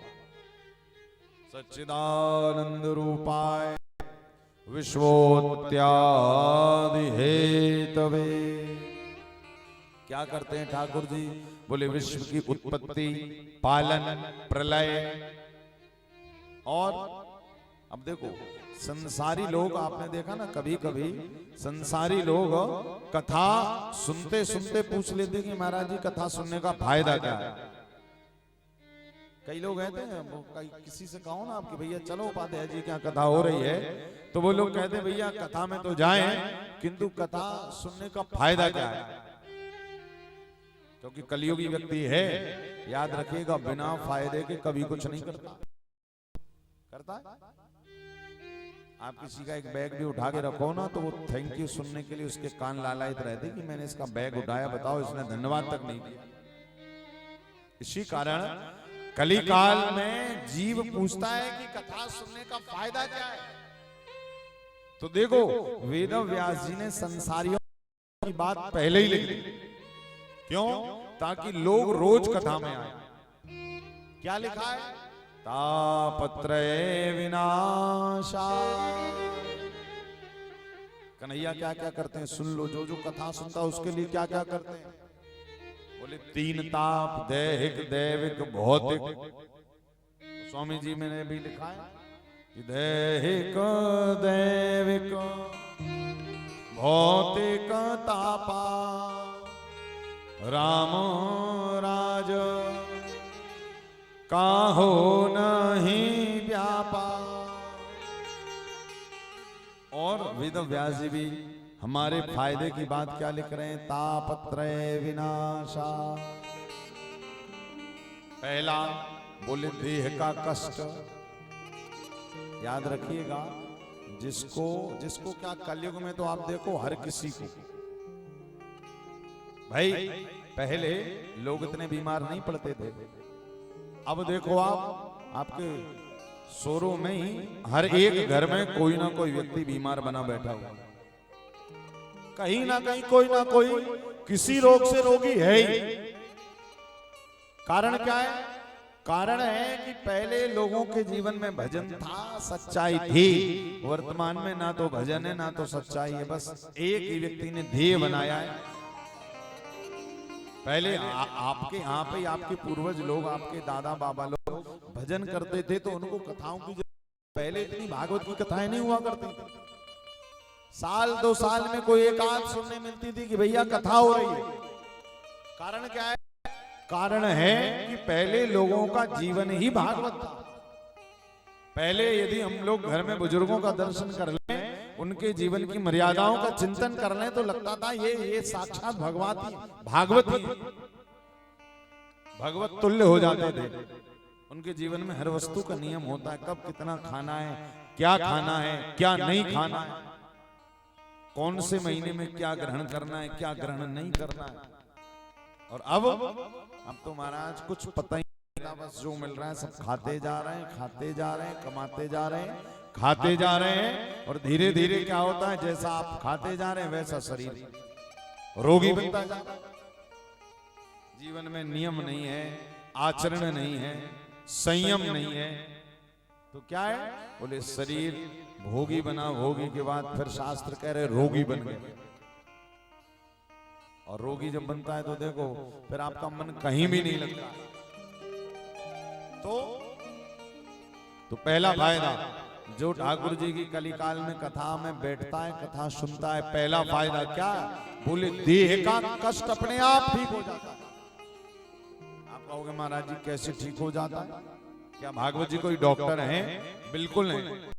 सच्चिदानंद रूपाय विश्वोत्यादि हेतवे। क्या करते हैं ठाकुर जी? बोले विश्व की उत्पत्ति, पालन, प्रलय। और अब देखो संसारी लोग, आपने देखा ना कभी कभी संसारी लोग कथा सुनते सुनते पूछ लेते कि महाराज जी कथा सुनने का फायदा क्या है? कई लोग कहते हैं, किसी से कहो ना आपकी भैया चलो उपाध्याय जी क्या कथा हो रही है, तो वो लोग कहते हैं भैया कथा में तो जाएं किंतु कथा सुनने का फायदा क्या है? क्योंकि कलियुगी व्यक्ति है, याद रखिएगा बिना फायदे के कभी कुछ नहीं करता। आप किसी का एक बैग भी उठा के रखो ना तो वो थैंक यू सुनने के लिए उसके कान लालायित रहते कि मैंने इसका बैग उठाया, बताओ इसने धन्यवाद तक नहीं किया। इसी कारण कली काल में जीव पूछता है कि कथा सुनने का फायदा क्या है? तो देखो वेद व्यास जी ने संसारियों की बात पहले ही लिख दी। क्यों? ताकि लोग रोज कथा में आए। क्या लिखा है? तापत्रय विनाशा। कन्हैया क्या क्या करते हैं सुन लो, जो जो कथा सुनता है उसके लिए क्या क्या करते हैं। बोले बोले 3 ताप, दैहिक, दैविक, भौतिक। तो स्वामी जी मैंने भी लिखा है कि दैहिक, दैविक, भौतिक तापा, राम राज काहो नहीं व्यापा। और वेद व्यास जी भी हमारे फायदे की बात क्या लिख रहे हैं? तापत्रय विनाशा। पहला बोले देह का कष्ट, याद रखिएगा। जिसको क्या कलयुग में तो आप देखो हर किसी को, भाई पहले लोग इतने बीमार नहीं पड़ते थे, अब देखो आप आपके शोरों में ही हर एक घर में कोई ना कोई व्यक्ति बीमार बना बैठा हुआ, कहीं ना कहीं कोई ना कोई किसी रोग से रोगी है ही। कारण क्या है? कारण है कि पहले लोगों के जीवन में भजन था, सच्चाई थी। वर्तमान में ना तो भजन है ना तो सच्चाई है, बस एक ही व्यक्ति ने ध्येय बनाया है। पहले आपके यहाँ पे आपके पूर्वज लोग, आपके दादा बाबा लोग भजन करते थे तो उनको कथाओं की, पहले इतनी भागवत की कथाएं नहीं हुआ करती थी। साल 2 साल में कोई एक आध सुनने मिलती थी कि भैया कथा हो रही है। कारण क्या है? कारण है कि पहले लोगों का जीवन ही भागवत था। पहले यदि हम लोग घर में बुजुर्गों का दर्शन कर लें, उनके जीवन की मर्यादाओं का चिंतन कर लें, तो लगता था ये साक्षात भागवत ही भगवत तुल्य हो जाते थे। उनके जीवन में हर वस्तु का नियम होता है, कब कितना खाना है, क्या खाना है, क्या नहीं खाना है, कौन से महीने में क्या ग्रहण करना है, क्या ग्रहण नहीं करना है। और अब तो महाराज कुछ पता ही नहीं, बस जो मिल रहा है सब खाते जा रहे हैं, खाते जा रहे हैं, कमाते जा रहे हैं, खाते जा रहे हैं। और धीरे धीरे क्या होता है, जैसा आप खाते जा रहे हैं वैसा शरीर रोगी बनता जाता है। जीवन में नियम नहीं है, आचरण नहीं है, संयम नहीं है, तो क्या है? बोले शरीर भोगी बना, भोगी के बाद फिर शास्त्र कह रहे रोगी बन गए। और रोगी जब बनता है तो देखो फिर आपका मन कहीं भी नहीं लगता। तो पहला फायदा जो ठाकुर जी की कलिकाल में कथा में बैठता है, कथा सुनता है, पहला फायदा क्या? बोले देह का कष्ट अपने आप ठीक हो जाता है। आप कहोगे महाराज जी कैसे ठीक हो जाता है? क्या भागवत जी कोई डॉक्टर हैं? बिल्कुल नहीं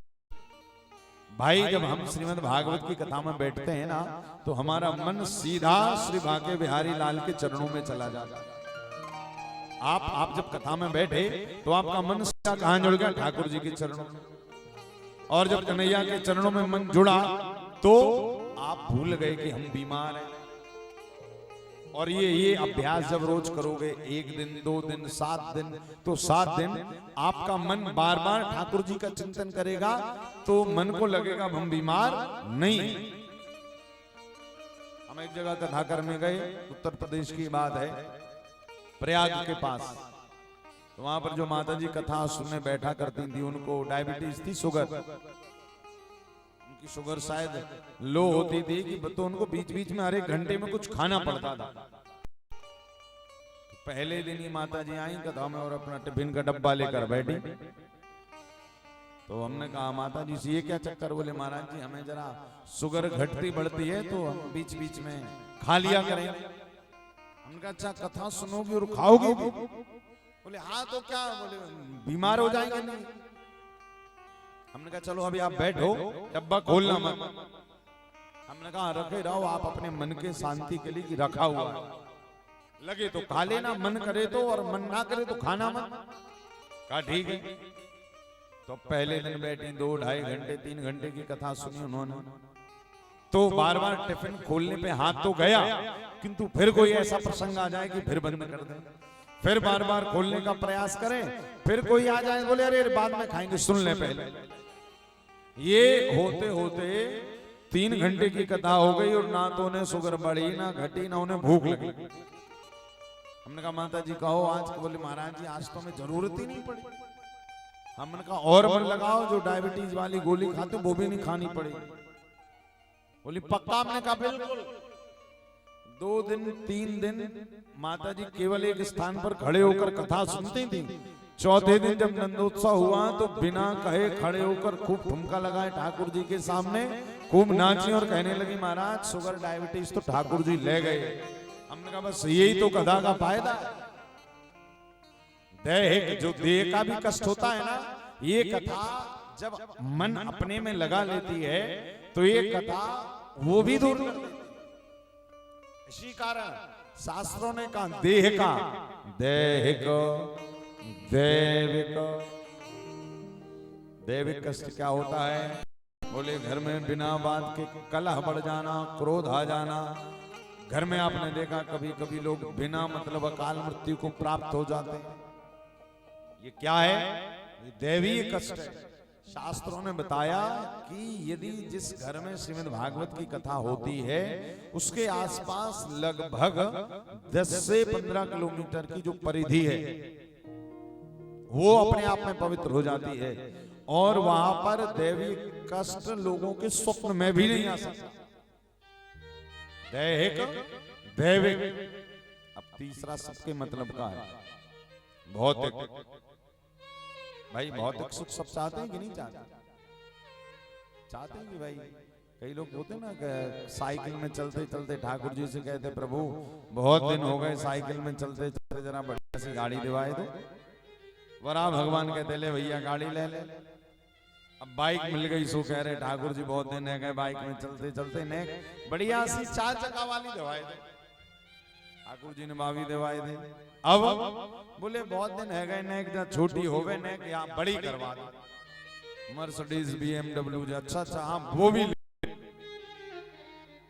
भाई। जब हम श्रीमद् भागवत की कथा में बैठते हैं ना, तो हमारा मन सीधा श्री भाग्य बिहारी लाल के चरणों में चला जाता है। आप जब कथा में बैठे तो आपका मन सीधा कहां जुड़ गया? ठाकुर जी के चरणों में। और जब कन्हैया के चरणों में मन जुड़ा तो आप भूल गए कि हम बीमार हैं। और ये अभ्यास जब रोज करोगे, 1 दिन 2 दिन 7 दिन, तो 7 दिन आपका मन बार बार ठाकुर जी का चिंतन करेगा, तो मन को लगेगा हम बीमार नहीं। हम एक जगह कथा करने गए, उत्तर प्रदेश की बात है, प्रयाग के पास। तो वहां पर जो माता जी कथा सुनने बैठा करती थी, उनको डायबिटीज थी, शुगर। उनकी शुगर शायद लो होती थी कि तो उनको बीच बीच में हर एक घंटे में कुछ खाना पड़ता था। तो पहले दिन ही माता जी आई कथा में और अपना टिफिन का डब्बा लेकर बैठी। तो हमने कहा माता जी से ये क्या चक्कर? बोले महाराज जी हमें जरा शुगर घटती बढ़ती है तो हम बीच बीच में खा लिया करें। हमने कहा अच्छा कथा सुनोगी और खाओगी? बोले हाँ तो क्या? बोले बीमार हो जाएंगे नहीं। हमने कहा चलो अभी आप बैठो, डब्बा खोलना मत। हमने कहा रखे रहो आप अपने मन के शांति के लिए कि रखा हुआ है, लगे तो खा लेना, मन करे तो, और मन ना करे तो खाना मत। कहा ठीक है। तो पहले दिन बैठी 2 ढाई घंटे 3 घंटे की कथा सुनी उन्होंने। तो बार बार टिफिन खोलने पे हाथ तो गया, किंतु फिर कोई ऐसा प्रसंग आ जाए कि फिर बंद कर दे, फिर बार बार खोलने का प्रयास करें, फिर कोई आ जाए बोले अरे बाद में खाएंगे, सुन ले पहले। ये होते होते 3 घंटे की कथा हो गई और ना तो उन्हें शुगर बढ़ी ना घटी ना उन्हें भूख लगी। हमने कहा माता जी कहो आज? बोले महाराज जी आज तो हमें जरूरत ही नहीं पड़ी। हमने कहा और मन लगाओ, जो डायबिटीज वाली गोली खाते वो भी नहीं खानी पड़ेगी। बोली पक्का? हमने कहा बिल्कुल। 2 दिन 3 दिन माता जी केवल एक स्थान पर खड़े होकर कथा सुनती थी। चौथे दिन जब नंदोत्सव हुआ तो बिना कहे खड़े होकर खूब ठुमका लगाए ठाकुर जी के सामने, खूब नाची और कहने लगी महाराज शुगर डायबिटीज तो ठाकुर जी ले गए। हमने कहा बस यही तो कथा का फायदा है। देह जो देह का भी कष्ट होता है ना, ये कथा जब मन अपने में लगा लेती है तो ये कथा वो भी दूर कर देती है। इसी कारण शास्त्रों ने कहा देह का दैहिक दैविक। दैविक कष्ट क्या होता है? बोले घर में बिना बात के कलह बढ़ जाना, क्रोध आ जाना। घर में आपने देखा कभी कभी लोग बिना मतलब अकाल मृत्यु को प्राप्त हो जाते हैं। ये क्या है? ये दैवीय कष्ट है। शास्त्रों ने बताया कि यदि जिस घर में श्रीमद् भागवत की कथा होती है उसके आसपास लगभग 10 से 15 किलोमीटर की जो परिधि है वो अपने आप में पवित्र हो जाती है और वहां पर दैवी कष्ट लोगों के स्वप्न में भी नहीं आ सकता। दैहिक दैविक। अब तीसरा सबके मतलब का है भौतिक। भाई भौतिक सुख सब चाहते हैं कि नहीं चाहते? चाहते हैं कि भाई कई लोग होते हैं ना साइकिल में चलते चलते ठाकुर जी से कहते प्रभु बहुत दिन हो गए साइकिल में चलते चलते जरा बढ़िया सी गाड़ी दिवाए दो। वरा भगवान कहते ले भैया गाड़ी ले ले। अब बाइक मिल गई सो कह रहे ठाकुर जी बहुत दिन है गए बाइक में चलते चलते ने बढ़िया सी 4 चक्का वाली दिवाए दे। ठाकुर जी ने बावी दिवाए दे। अब बोले बहुत दिन है गए ने छोटी होवे ने या बड़ी करवा दे। मर्सिडीज BMW अच्छा अच्छा हाँ वो भी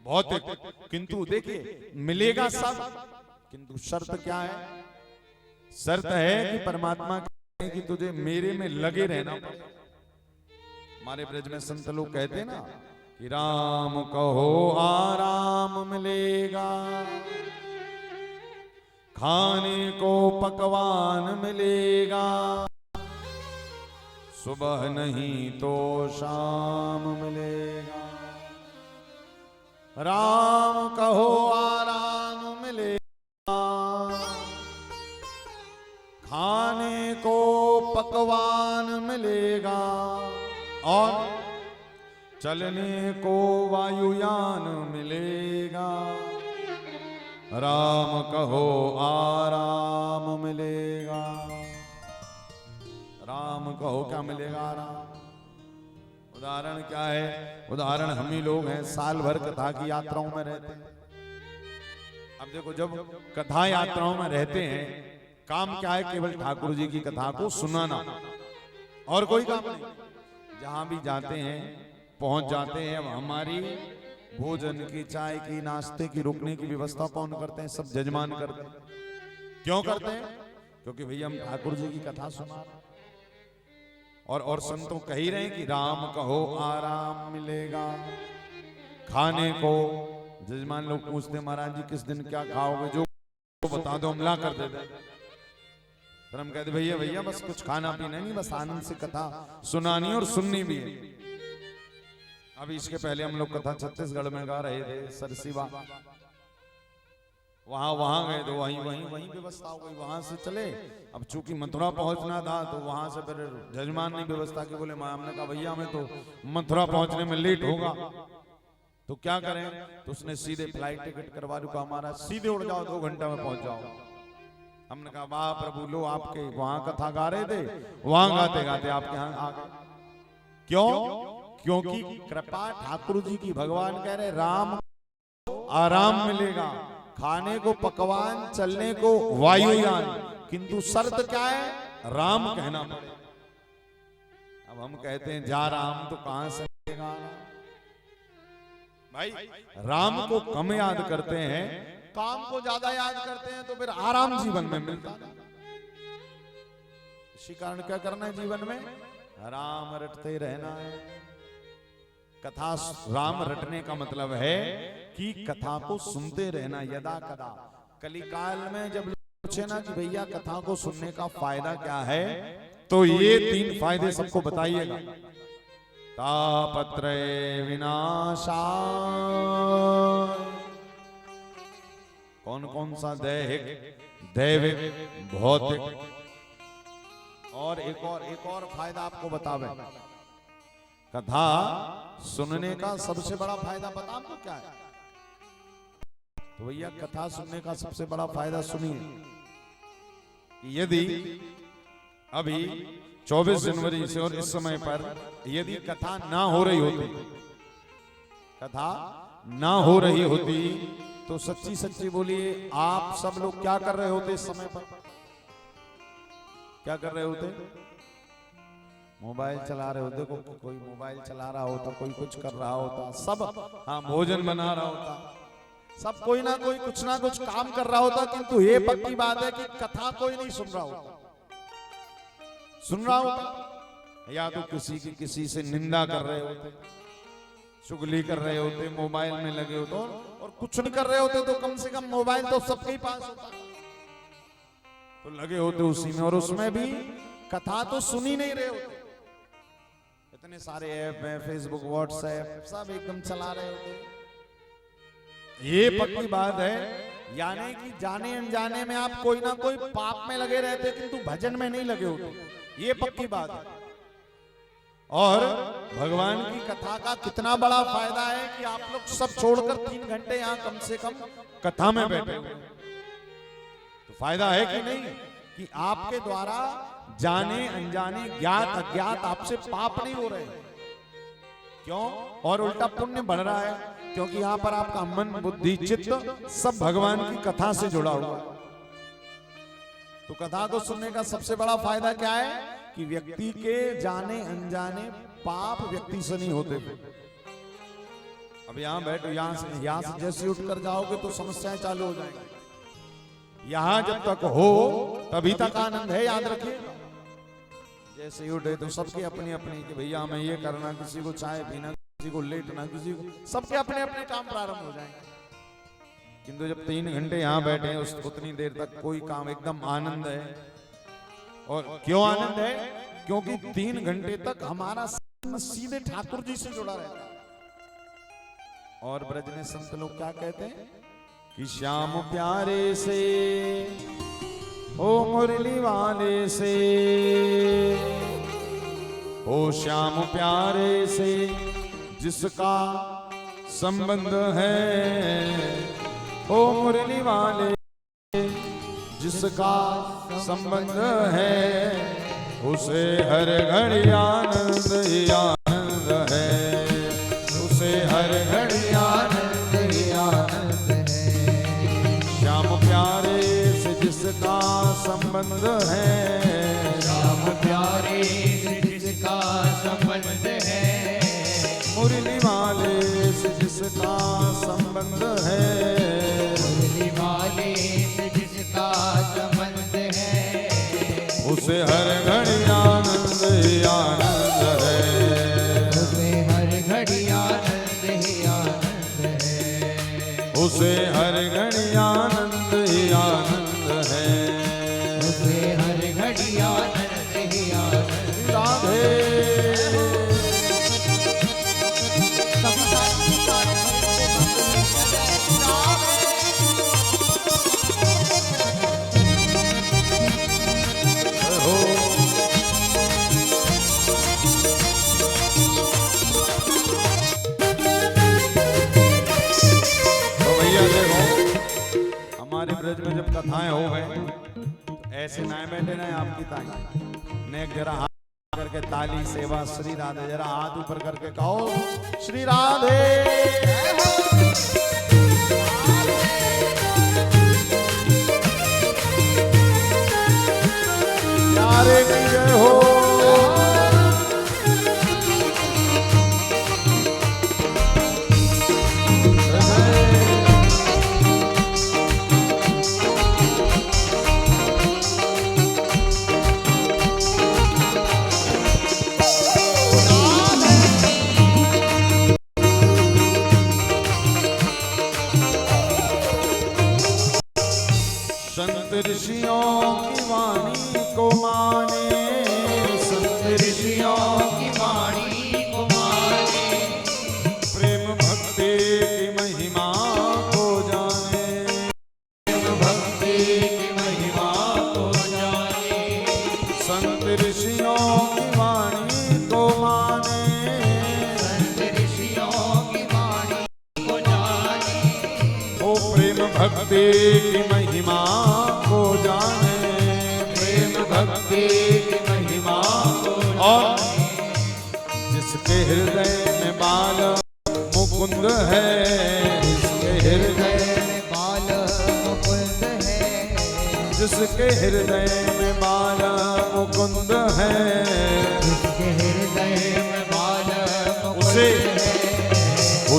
भौतिक। किंतु देखिए मिलेगा सब, किंतु शर्त क्या है? शर्त है कि परमात्मा कि तुझे मेरे में लगे रहना पड़े। हमारे ब्रज में संत लोग कहते हैं ना कि राम कहो आराम मिलेगा, खाने को पकवान मिलेगा, सुबह नहीं तो शाम मिलेगा। राम कहो आराम मिलेगा, खाने को पकवान मिलेगा और चलने को वायुयान मिलेगा। राम कहो आराम मिलेगा। राम कहो क्या मिलेगा? आराम। उदाहरण क्या है? उदाहरण हम ही लोग हैं, साल भर कथा की यात्राओं में रहते हैं। अब देखो जब कथा यात्राओं में रहते हैं काम क्या है? केवल ठाकुर जी की कथा को सुनाना और कोई काम नहीं। जहां भी जाते हैं पहुंच जाते हैं। अब हमारी भोजन की, चाय की, नाश्ते की, रुकने की व्यवस्था कौन करते हैं? सब जजमान करते हैं। क्यों करते हैं? क्योंकि भैया हम ठाकुर जी की कथा सुना और संतों कह ही रहे हैं कि राम कहो आराम मिलेगा। खाने को जजमान लोग पूछते महाराज जी किस दिन क्या खाओगे? जो बता दो हम ला कर देते। फिर हम कहते भैया भैया बस कुछ खाना पीना नहीं, बस आनंद से कथा सुनानी और सुननी भी है। अभी इसके पहले हम लोग कथा छत्तीसगढ़ में गा रहे थे सरसीवा। वहां गए तो वहीं व्यवस्था हो गई, वहां से चले। अब चूंकि मथुरा पहुंचना था तो वहां से फिर जजमान ने व्यवस्था की। बोले हमने कहा भैया हमें तो मथुरा पहुंचने में लेट होगा तो क्या करें? तो उसने सीधे फ्लाइट टिकट करवा दी। हमारा सीधे उड़ जाओ 2 घंटा में पहुंच जाओ। हमने कहा वाह प्रभु लो आपके वहां कथा गा रहे थे, वहां गाते गाते आपके यहाँ आ गए। क्यों? क्योंकि कृपा ठाकुर जी की। भगवान कह रहे राम आराम मिलेगा, खाने को पकवान, चलने को वायुयान, किंतु शर्त क्या है? राम कहना पड़े। अब हम कहते हैं जा राम तो कहां से मिलेगा? भाई राम को कम याद करते हैं, काम को ज्यादा याद करते हैं तो फिर आराम जीवन में मिलता है। इसी कारण क्या करना है जीवन में? राम रटते रहना है। कथा राम रटने का मतलब है कि कथा को सुनते रहना यदा कदा। कलिकाल में जब पूछे ना कि भैया कथा को सुनने का फायदा क्या है, तो ये 3 फायदे सबको बताइएगा। तापत्रय विनाशाय कौन कौन सा दैहिक, दैविक, भौतिक, और एक और फायदा आपको बतावे। कथा सुनने का सबसे बड़ा फायदा पता आपको क्या है? तो भैया कथा सुनने का सबसे बड़ा फायदा सुनिए कि यदि अभी 24 जनवरी से और इस समय पर यदि कथा ना हो रही होती, कथा ना हो रही होती, तो सच्ची सच्ची बोलिए आप सब लोग क्या कर रहे होते इस समय पर? क्या कर रहे होते? मोबाइल चला रहे होते। कोई मोबाइल चला रहा होता, कोई कुछ कर रहा होता, सब हाँ भोजन बना रहा होता, सब कोई ना कुछ काम कर रहा होता। किंतु ये पक्की बात है कि कथा कोई नहीं सुन रहा होता। सुन रहा होता या तो किसी की किसी से निंदा कर रहे होते, चुगली कर रहे होते, मोबाइल में लगे होते, और कुछ नहीं कर रहे होते तो कम से कम मोबाइल तो सबके ही पास होता, तो लगे होते उसी में। और उसमें भी कथा तो सुन ही नहीं रहे होते। इतने सारे ऐप हैं, फेसबुक, व्हाट्सएप, सब एकदम चला रहे होते। ये पक्की बात है, यानी कि जाने अनजाने में आप कोई ना कोई पाप में लगे रहते, किंतु भजन में नहीं लगे होते। ये पक्की बात है। और भगवान की कथा का कितना बड़ा फायदा है कि आप लोग सब छोड़कर 3 घंटे यहाँ कम से कम कथा में बैठे हुए। तो फायदा है कि नहीं कि आपके द्वारा जाने अनजाने, ज्ञात अज्ञात आपसे पाप नहीं हो रहे। क्यों? और उल्टा पुण्य बढ़ रहा है, क्योंकि यहाँ पर आपका मन, बुद्धि, चित्त सब भगवान की कथा से जुड़ा हुआ है। तो कथा को सुनने का सबसे बड़ा फायदा क्या है कि व्यक्ति के जाने अनजाने पाप व्यक्ति से नहीं होते। अब यहाँ बैठो, यहाँ से जैसे उठकर जाओगे तो समस्याएं चालू हो जाएंगी। यहाँ जब तक हो तभी तक आनंद है, याद रखिए। जैसे ही उठे तो सबके अपनी अपनी कि भैया हमें ये करना, किसी को चाय पीना, किसी को लेटना, किसी को, सबके अपने अपने काम प्रारंभ हो जाएंगे। किंतु जब 3 घंटे यहाँ बैठे हैं, उतनी देर तक कोई काम, एकदम आनंद है। और क्यों आनंद है? क्योंकि 3 घंटे तक हमारा सीधे ठाकुर जी से जुड़ा रहता है। और ब्रज में संत लोग क्या कहते हैं कि श्याम प्यारे से, ओ मुरली वाले से, ओ श्याम प्यारे से जिसका संबंध है, ओ मुरली वाले जिसका संबंध है, उसे हर घड़ी आनंद ही आनंद है, उसे हर घड़ी आनंद ही आनंद है। श्याम प्यारे से जिसका संबंध है, श्याम प्यारे से जिसका संबंध है, मुरली वाले से जिसका संबंध है, मुरली वाले से जिसका संबंध है, उसे हर घड़ी आनंद ही आनंद है, उसे हर घड़ी आनंद ही आनंद है, उसे हर घड़ी आनंद ही आनंद है, उसे हर घड़ी आनंद ही आनंद। राधे ब्रज में जब कथाएं हो गए तो ऐसे ना बैठे ना आपकी ताई ने जरा हाथ करके ताली सेवा श्री राधे, जरा हाथ ऊपर करके कहो श्री राधे, प्यारे की जय हो। संत ऋषियों की वाणी को माने, भक्ति की महिमा को जाने, प्रेम भक्ति की महिमा को और जिसके हृदय में बाल मुकुंद है, जिसके हृदय में बाल मुकुंद है, जिसके हृदय में बाल मुकुंद है, जिसके हृदय में बाल मुकुंद उसे है,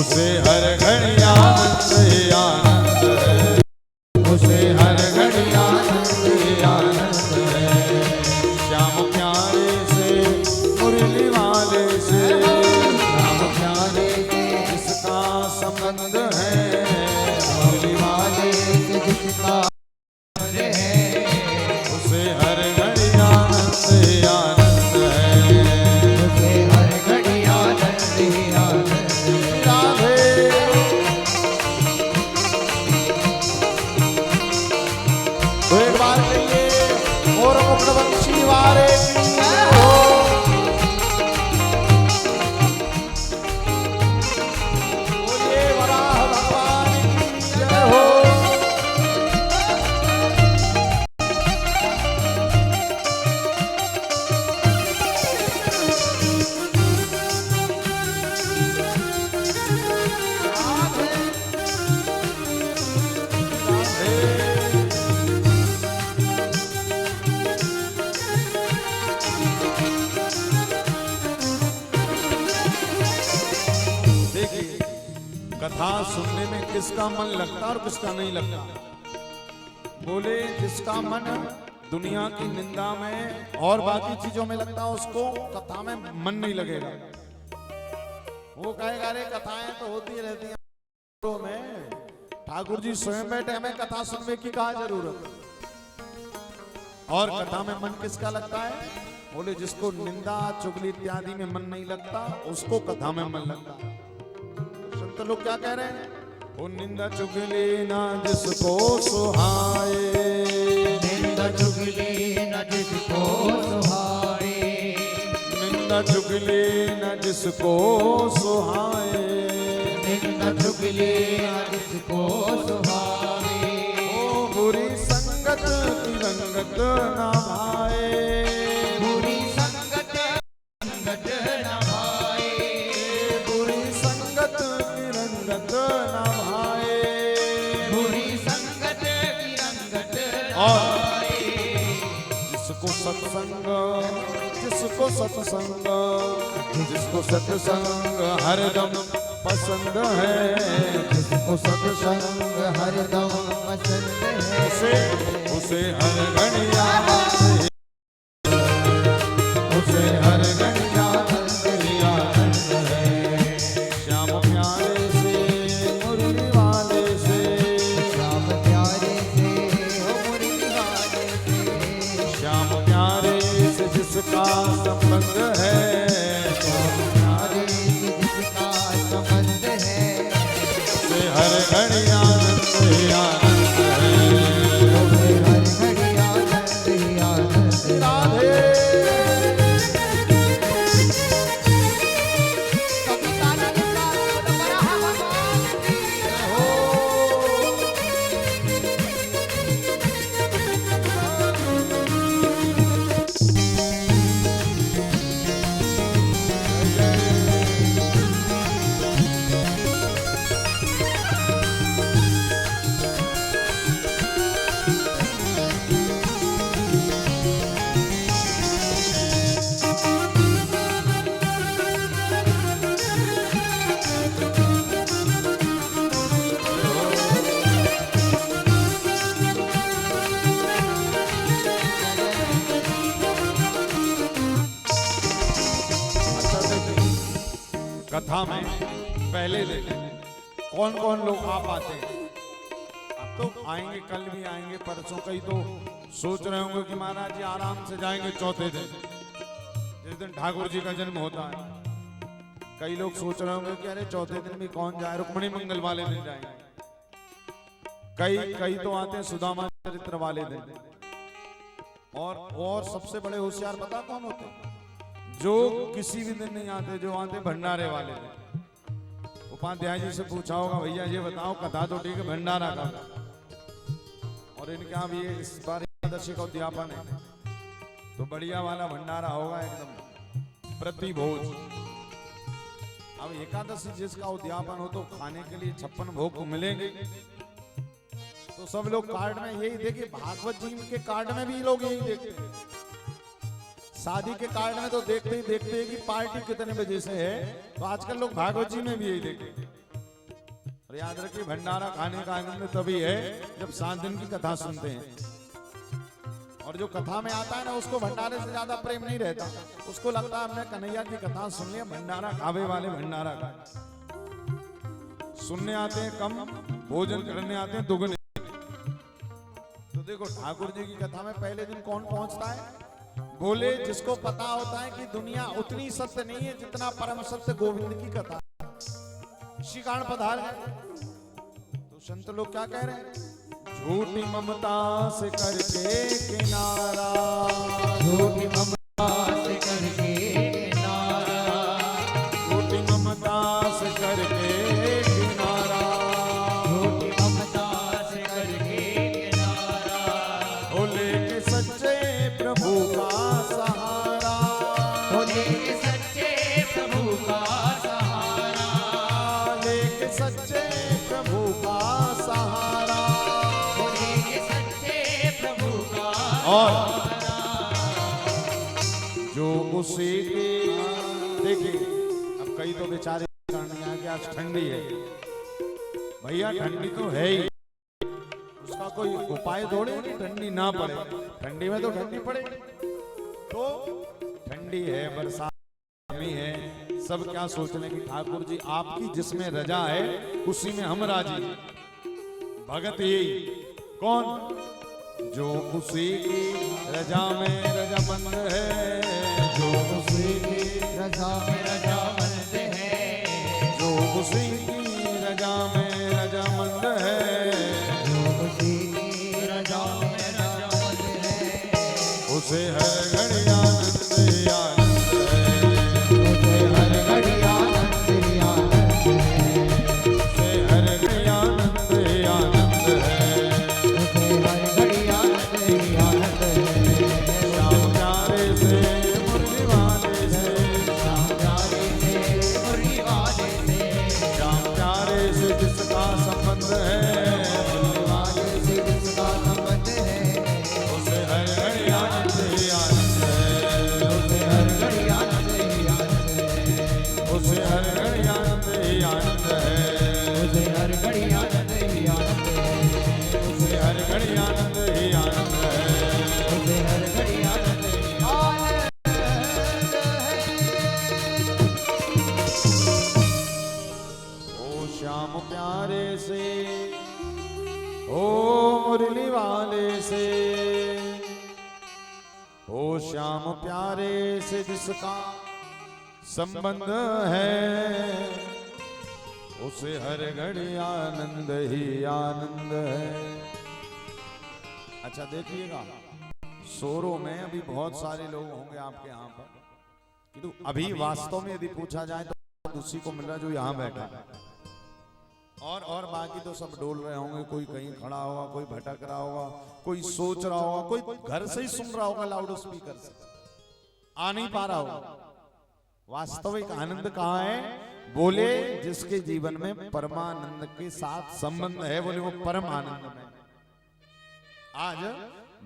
उसे हर घड़ी आनंद ही आनंद है, उसे हर घड़ी आनंद ही आनंद है। श्याम प्यारे से मुरली वाले से, राम प्यारे से जिसका संबंध है, मुरली वाले से जिसका संबंध है, उसे हर घड़ी आनंद ही आनंद है। उसे हर घड़ी आनंद ही आनंद है। राधे तो एक बार कहिए और मुक्तवंशी वाले की जय हो। बोलिए वराह भगवान की जय हो। देखिए कथा सुनने में किसका मन लगता और किसका नहीं लगता। बोले जिसका मन दुनिया की निंदा में और बाकी चीजों में लगता है उसको कथा में मन नहीं लगेगा। वो कहेगा अरे कथाएं तो होती रहती हैं में, ठाकुर जी स्वयं बैठे, हमें कथा सुनने की क्या जरूरत है। और कथा में मन किसका लगता है? बोले जिसको निंदा चुगली इत्यादि में मन नहीं लगता उसको कथा में मन लगता है। संत लोग क्या कह रहे हैं? वो निंदा चुगली ना जिसको सुहाए, निंदा चुगली न जिसको सुहाए, निंदा चुगली न जिसको सुहाए, निंदा चुगली न जिसको सुहाए, ओ बुरी संगत की रंगत ना भाए, बुरी संगत संगत न भाए, बुरी संगत की रंगत ना भाए। बुरी संगत की रंगत न और भाए, जिसको सत्संग, जिसको सत्संग, जिसको सत्संग हरदम पसंद है, जिसको सत्संग हरदम पसंद है, उसे हर घड़ी आनंद, उसे हर घड़ी आनंद ही आनंद है। श्याम प्यारे से मुरली वाले से, श्याम प्यारे से हो मुरली वाले से, श्याम प्यारे से जिसका संबंध है, श्याम प्यारे से जिसका संबंध है, उसे हर घड़ी आनंद ही आनंद है। उसे हर घड़ी आनंद ही आनंद है। राधे कविता लिखा बोल बरहा भगवान की जय हो। कथा में पहले दिन कौन कौन लोग आ पाते हैं? अब तो आएंगे, कल भी आएंगे, परसों। कई तो सोच रहे होंगे कि महाराज जी आराम से जाएंगे चौथे दिन, जिस दिन ठाकुर जी का जन्म होता है। कई लोग सोच रहे होंगे कि अरे चौथे दिन भी कौन जाए, रुक्मणी मंगल वाले दिन जाएंगे। कई तो आते हैं सुदामा चरित्र वाले दिन। और सबसे बड़े होशियार पता कौन होते हैं? जो किसी भी दिन नहीं आते, जो आते भंडारे वाले दिन। उपाध्याय जी से पूछा होगा, भैया ये बताओ कथा तो ठीक है, भंडारा का और इनके यहाँ भी इस बार एकादशी का उद्यापन है, तो बढ़िया वाला भंडारा होगा एकदम प्रति भोज। अब एकादशी जिसका उद्यापन हो तो खाने के लिए 56 भोग को मिलेंगे। तो सब लोग कार्ड में यही देखिए, भागवत जी के कार्ड में भी लोग यही देखते हैं। शादी के कार्ड में तो देखते ही देखते हैं कि पार्टी कितने बजे से है, तो आजकल लोग भागवत जी में भी यही देखते हैं। और याद रखिए, भंडारा खाने का आनंद तभी है जब 7 दिन की कथा सुनते हैं। और जो कथा में आता है ना, उसको भंडारे से ज्यादा प्रेम नहीं रहता, उसको लगता है हमने कन्हैया की कथा सुन लिया, भंडारा खावे वाले भंडारा का। सुनने आते हैं कम, भोजन करने आते हैं दुगने। तो देखो, ठाकुर जी की कथा में पहले दिन कौन पहुंचता है? बोले जिसको पता होता है कि दुनिया उतनी सत्य नहीं है जितना परम सत्य गोविंद की कथा। शिकाण पधार गए तो संत लोग क्या कह रहे हैं? झूठी ममता से करके किनारा, झूठी ममता से करके किनारा, झूठी ममता से करके किनारा, झूठी ममता से करके किनारा, बोले के सच्चे प्रभु का सहारा, होने के सच्चे प्रभु का सहारा, लेके सच्चे प्रभु का सहारा, होने के सच्चे प्रभु का और जो उसी की देखिए। अब कई तो बेचारे करने आके आज ठंडी है, भैया ठंडी तो है ही, उसका कोई उपाय थोड़े कि ठंडी ना पड़े। ठंडी में तो ठंडी पड़े, तो ठंडी है, बरसात गर्मी है, सब क्या सोच रहे कि ठाकुर जी आपकी जिसमें रजा है उसी में हम राजी। भगत यही कौन? जो उसी की रजा में रजामंद है, जो उसी की रजा में रजामंद है, जो उसी की रजा में रजामंद है, जो उसी की रजा में रजामंद है, उसे हर घड़ी आनंद आनंद है, उसे हर घड़ी आनंद ही आनंद है, उसे हर घड़ी आनंद आनंद है, उसे हर घड़ी आनंद ही आनंद है। श्याम प्यारे से मुरली वाले से, श्याम प्यारे से मुरली वाले से, श्याम प्यारे से जिसका संबंध है, मुरली वाले से जिसका संबंध है, उसे हर घड़ी आनंद आनंद है, उसे हर घड़ी आनंद ही आनंद है, उसे हर घड़ी आनंद आनंद है, उसे हर घड़ी आनंद ही आनंद है, उसे हर घड़ी आनंद ही आनंद है। उसे हर घड़ी आनंद ही आनंद है। ओ श्याम प्यारे से, ओ मुरली वाले से, ओ श्याम प्यारे से जिसका संबंध है, उसे हर घड़ी आनंद ही आनंद है। अच्छा देखिएगा, शोरों में अभी बहुत सारे लोग होंगे आपके यहाँ पर, किंतु अभी वास्तव में यदि पूछा जाए तो उसी को मिल रहा जो यहाँ बैठा है। और बाकी तो सब डोल रहे होंगे, कोई कहीं खड़ा होगा, कोई भटक रहा होगा, कोई सोच रहा होगा, कोई घर से ही सुन रहा होगा लाउड स्पीकर से, आ नहीं पा रहा होगा। वास्तविक आनंद कहाँ है? बोले जिसके जीवन में परमानंद के साथ संबंध है, बोले वो परम आनंद में। आज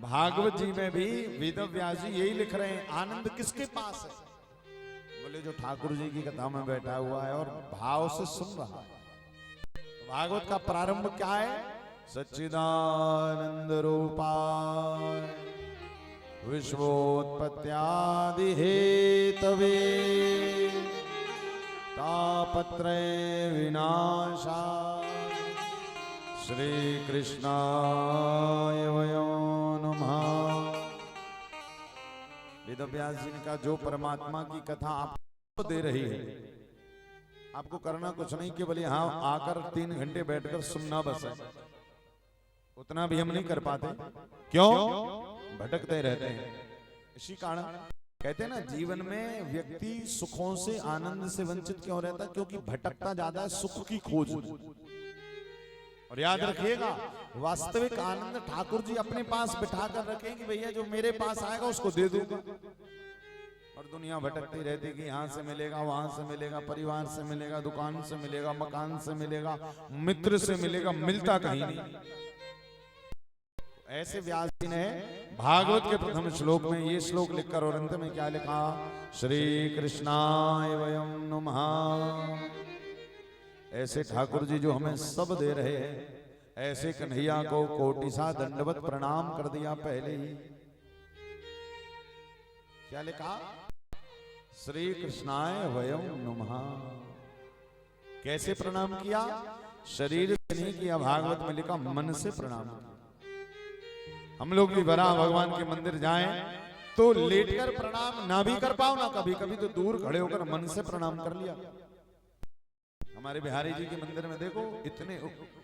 भागवत जी में भी वेद व्यास जी यही लिख रहे हैं, आनंद किसके पास है? बोले जो ठाकुर जी की कथा में बैठा हुआ है और भाव से सुन रहा है। भागवत का प्रारंभ क्या है? सच्चिदानंद रूपाय विश्वोत्पत्त्यादि हेतवे तापत्रय विनाशाय श्री कृष्णाय वयं नमः। वेदव्यास जी ने कहा जो परमात्मा की कथा आपको दे रही है, आपको करना कुछ नहीं, केवल यहाँ आकर 3 घंटे बैठकर सुनना बस है। उतना भी हम नहीं कर पाते, क्यों? भटकते रहते हैं। इसी कारण कहते हैं ना, जीवन में व्यक्ति सुखों से आनंद से वंचित क्यों रहता? क्योंकि भटकता ज्यादा है सुख की खोज। और याद रखिएगा, वास्तविक आनंद ठाकुर जी अपने पास बिठा कर रखें कि भैया जो मेरे पास आएगा उसको दे दूंगा। और दुनिया भटकती रहती कि यहाँ से मिलेगा, वहां से मिलेगा, परिवार से मिलेगा, दुकान से मिलेगा, मकान से मिलेगा, मित्र से मिलेगा, मिलता कहीं नहीं। ऐसे व्यास जी ने भागवत के प्रथम श्लोक में ये श्लोक लिखकर और अंत में क्या लिखा, श्री कृष्णाय वयं नमः। ऐसे ठाकुर जी जो हमें सब दे रहे हैं, ऐसे कन्हैया को कोटि सा दंडवत प्रणाम कर दिया पहले ही। क्या लिखा, श्री कृष्णाय वयं नमः। कैसे प्रणाम किया, शरीर से नहीं किया, भागवत में लिखा मन से प्रणाम किया। हम लोग भी बरा भगवान के मंदिर जाएं तो लेटकर प्रणाम ना भी कर पाओ ना, कभी कभी तो दूर खड़े होकर मन से प्रणाम कर लिया। हमारे बिहारी जी के मंदिर में देखो, इतने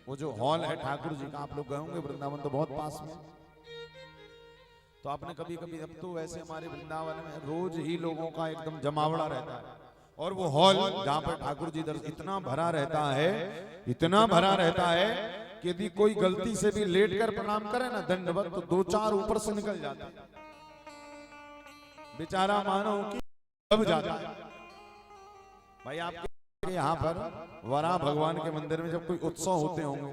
वो जो हॉल है ठाकुर जी का, आप लोग गए होंगे, वृंदावन तो बहुत पास में, तो आपने कभी कभी, अब तो वैसे हमारे वृंदावन में रोज ही लोगों का एकदम जमावड़ा रहता है, और वो हॉल जहाँ पर ठाकुर जी इतना भरा रहता है, इतना भरा रहता है कि यदि कोई गलती से भी लेट कर प्रणाम करे ना दंडवत, तो 2-4 ऊपर से निकल जाता है, बेचारा मानो कि दब जाता है। भाई आपके यहाँ पर वरा भगवान के मंदिर में जब कोई उत्सव होते होंगे,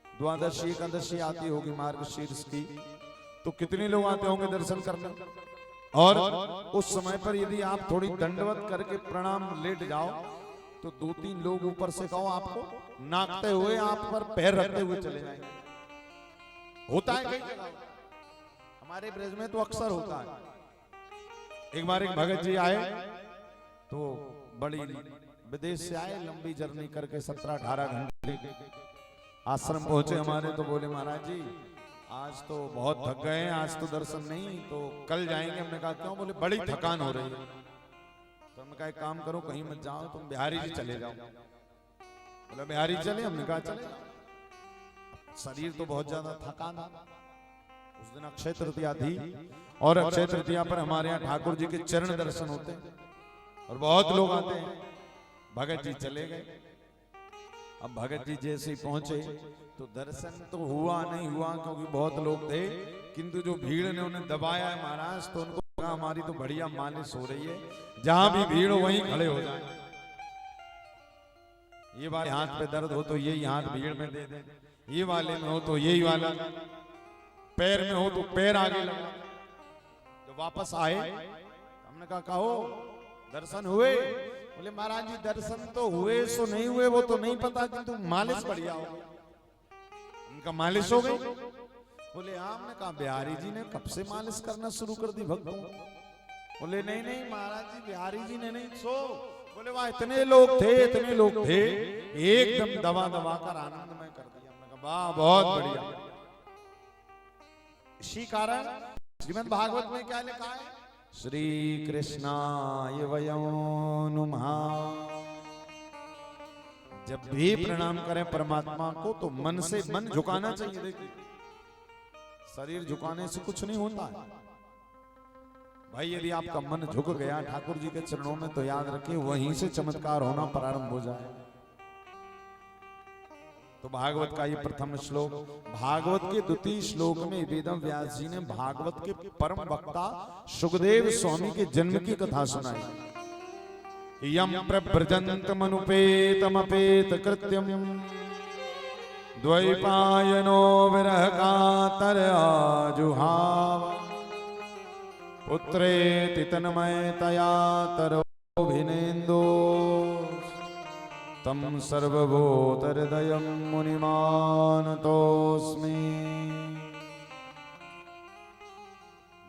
द्वादशी एकादशी आती होगी मार्गशीर्ष की, तो कितने लोग आते होंगे दर्शन करने, और उस समय पर यदि आप थोड़ी दंडवत करके प्रणाम लेट जाओ तो 2-3 लोग ऊपर से कहो आपको नाकते हुए आप पर पैर रखते हुए चले जाएंगे। होता है कई जगह, हमारे ब्रज में तो अक्सर होता है। एक बार एक भगत जी आए, तो बड़ी विदेश से आए, लंबी जर्नी करके 17-18 घंटे आश्रम पहुंचे हमारे, तो बोले महाराज जी आज तो बहुत थक गए हैं, आज तो दर्शन नहीं, तो कल जाएंगे। हमने कहा क्यों? बोले बड़ी थकान हो रही है। तो हमने कहा एक काम करो, कहीं मत जाओ, तुम बिहारी जी चले जाओ। बोले बिहारी चले? हमने कहा चले। शरीर तो बहुत ज्यादा थकान था। उस दिन अक्षय तृतीया थी, और अक्षय तृतीया पर हमारे यहाँ ठाकुर जी के चरण दर्शन होते हैं और बहुत लोग आते हैं। भगत जी चले गए। अब भगत जी जैसे ही पहुंचे तो दर्शन तो हुआ नहीं हुआ, क्योंकि बहुत लोग थे, किंतु जो भीड़ ने उन्हें दबाया है महाराज, तो उनको लगा हमारी तो बढ़िया मालिश हो रही है, जहां भी भीड़ हो वहीं खड़े हो जाए। ये वाले हाथ पे दर्द हो तो यही हाथ भीड़ में दे दे, ये वाले में हो तो यही वाला, पैर में हो तो पैर आगे लगा। जब वापस आए हमने कहा कहो दर्शन हुए? बोले महाराज जी दर्शन तो हुए सो नहीं हुए वो तो नहीं पता, किंतु मालिश बढ़िया हो गई। उनका मालिश हो गई? बोले हाँ। हमने कहा बिहारी जी ने कब से मालिश करना शुरू कर दी भक्तों? बोले नहीं नहीं महाराज जी बिहारी जी ने नहीं, सो बोले वहां इतने लोग थे, एकदम दबा दबा कर आनंदमय कर दिया। हमने कहा वाह बहुत बढ़िया। इसी कारण श्रीमद् भागवत में क्या लिखा है? श्री कृष्णाय वयं नमः। जब भी प्रणाम करें परमात्मा को तो मन से, मन झुकाना चाहिए। देखिए शरीर झुकाने से कुछ नहीं होता है भाई। यदि आपका मन झुक गया ठाकुर जी के चरणों में, तो याद रखिए वहीं से चमत्कार होना प्रारंभ हो जाए। तो भागवत का ये प्रथम श्लोक, भागवत के द्वितीय श्लोक में वेदम व्यास जी ने भागवत के परम वक्ता सुखदेव स्वामी के जन्म की कथा सुनाई। यम प्रव्रजन्तमनुपेतमपेत कृत्यम द्वैपायनो विरह कातर आजुहाव पुत्रेति तन्मयतया तरोभिनेन्दो तम सर्वभूतहृदयं मुनिमानतोस्मि।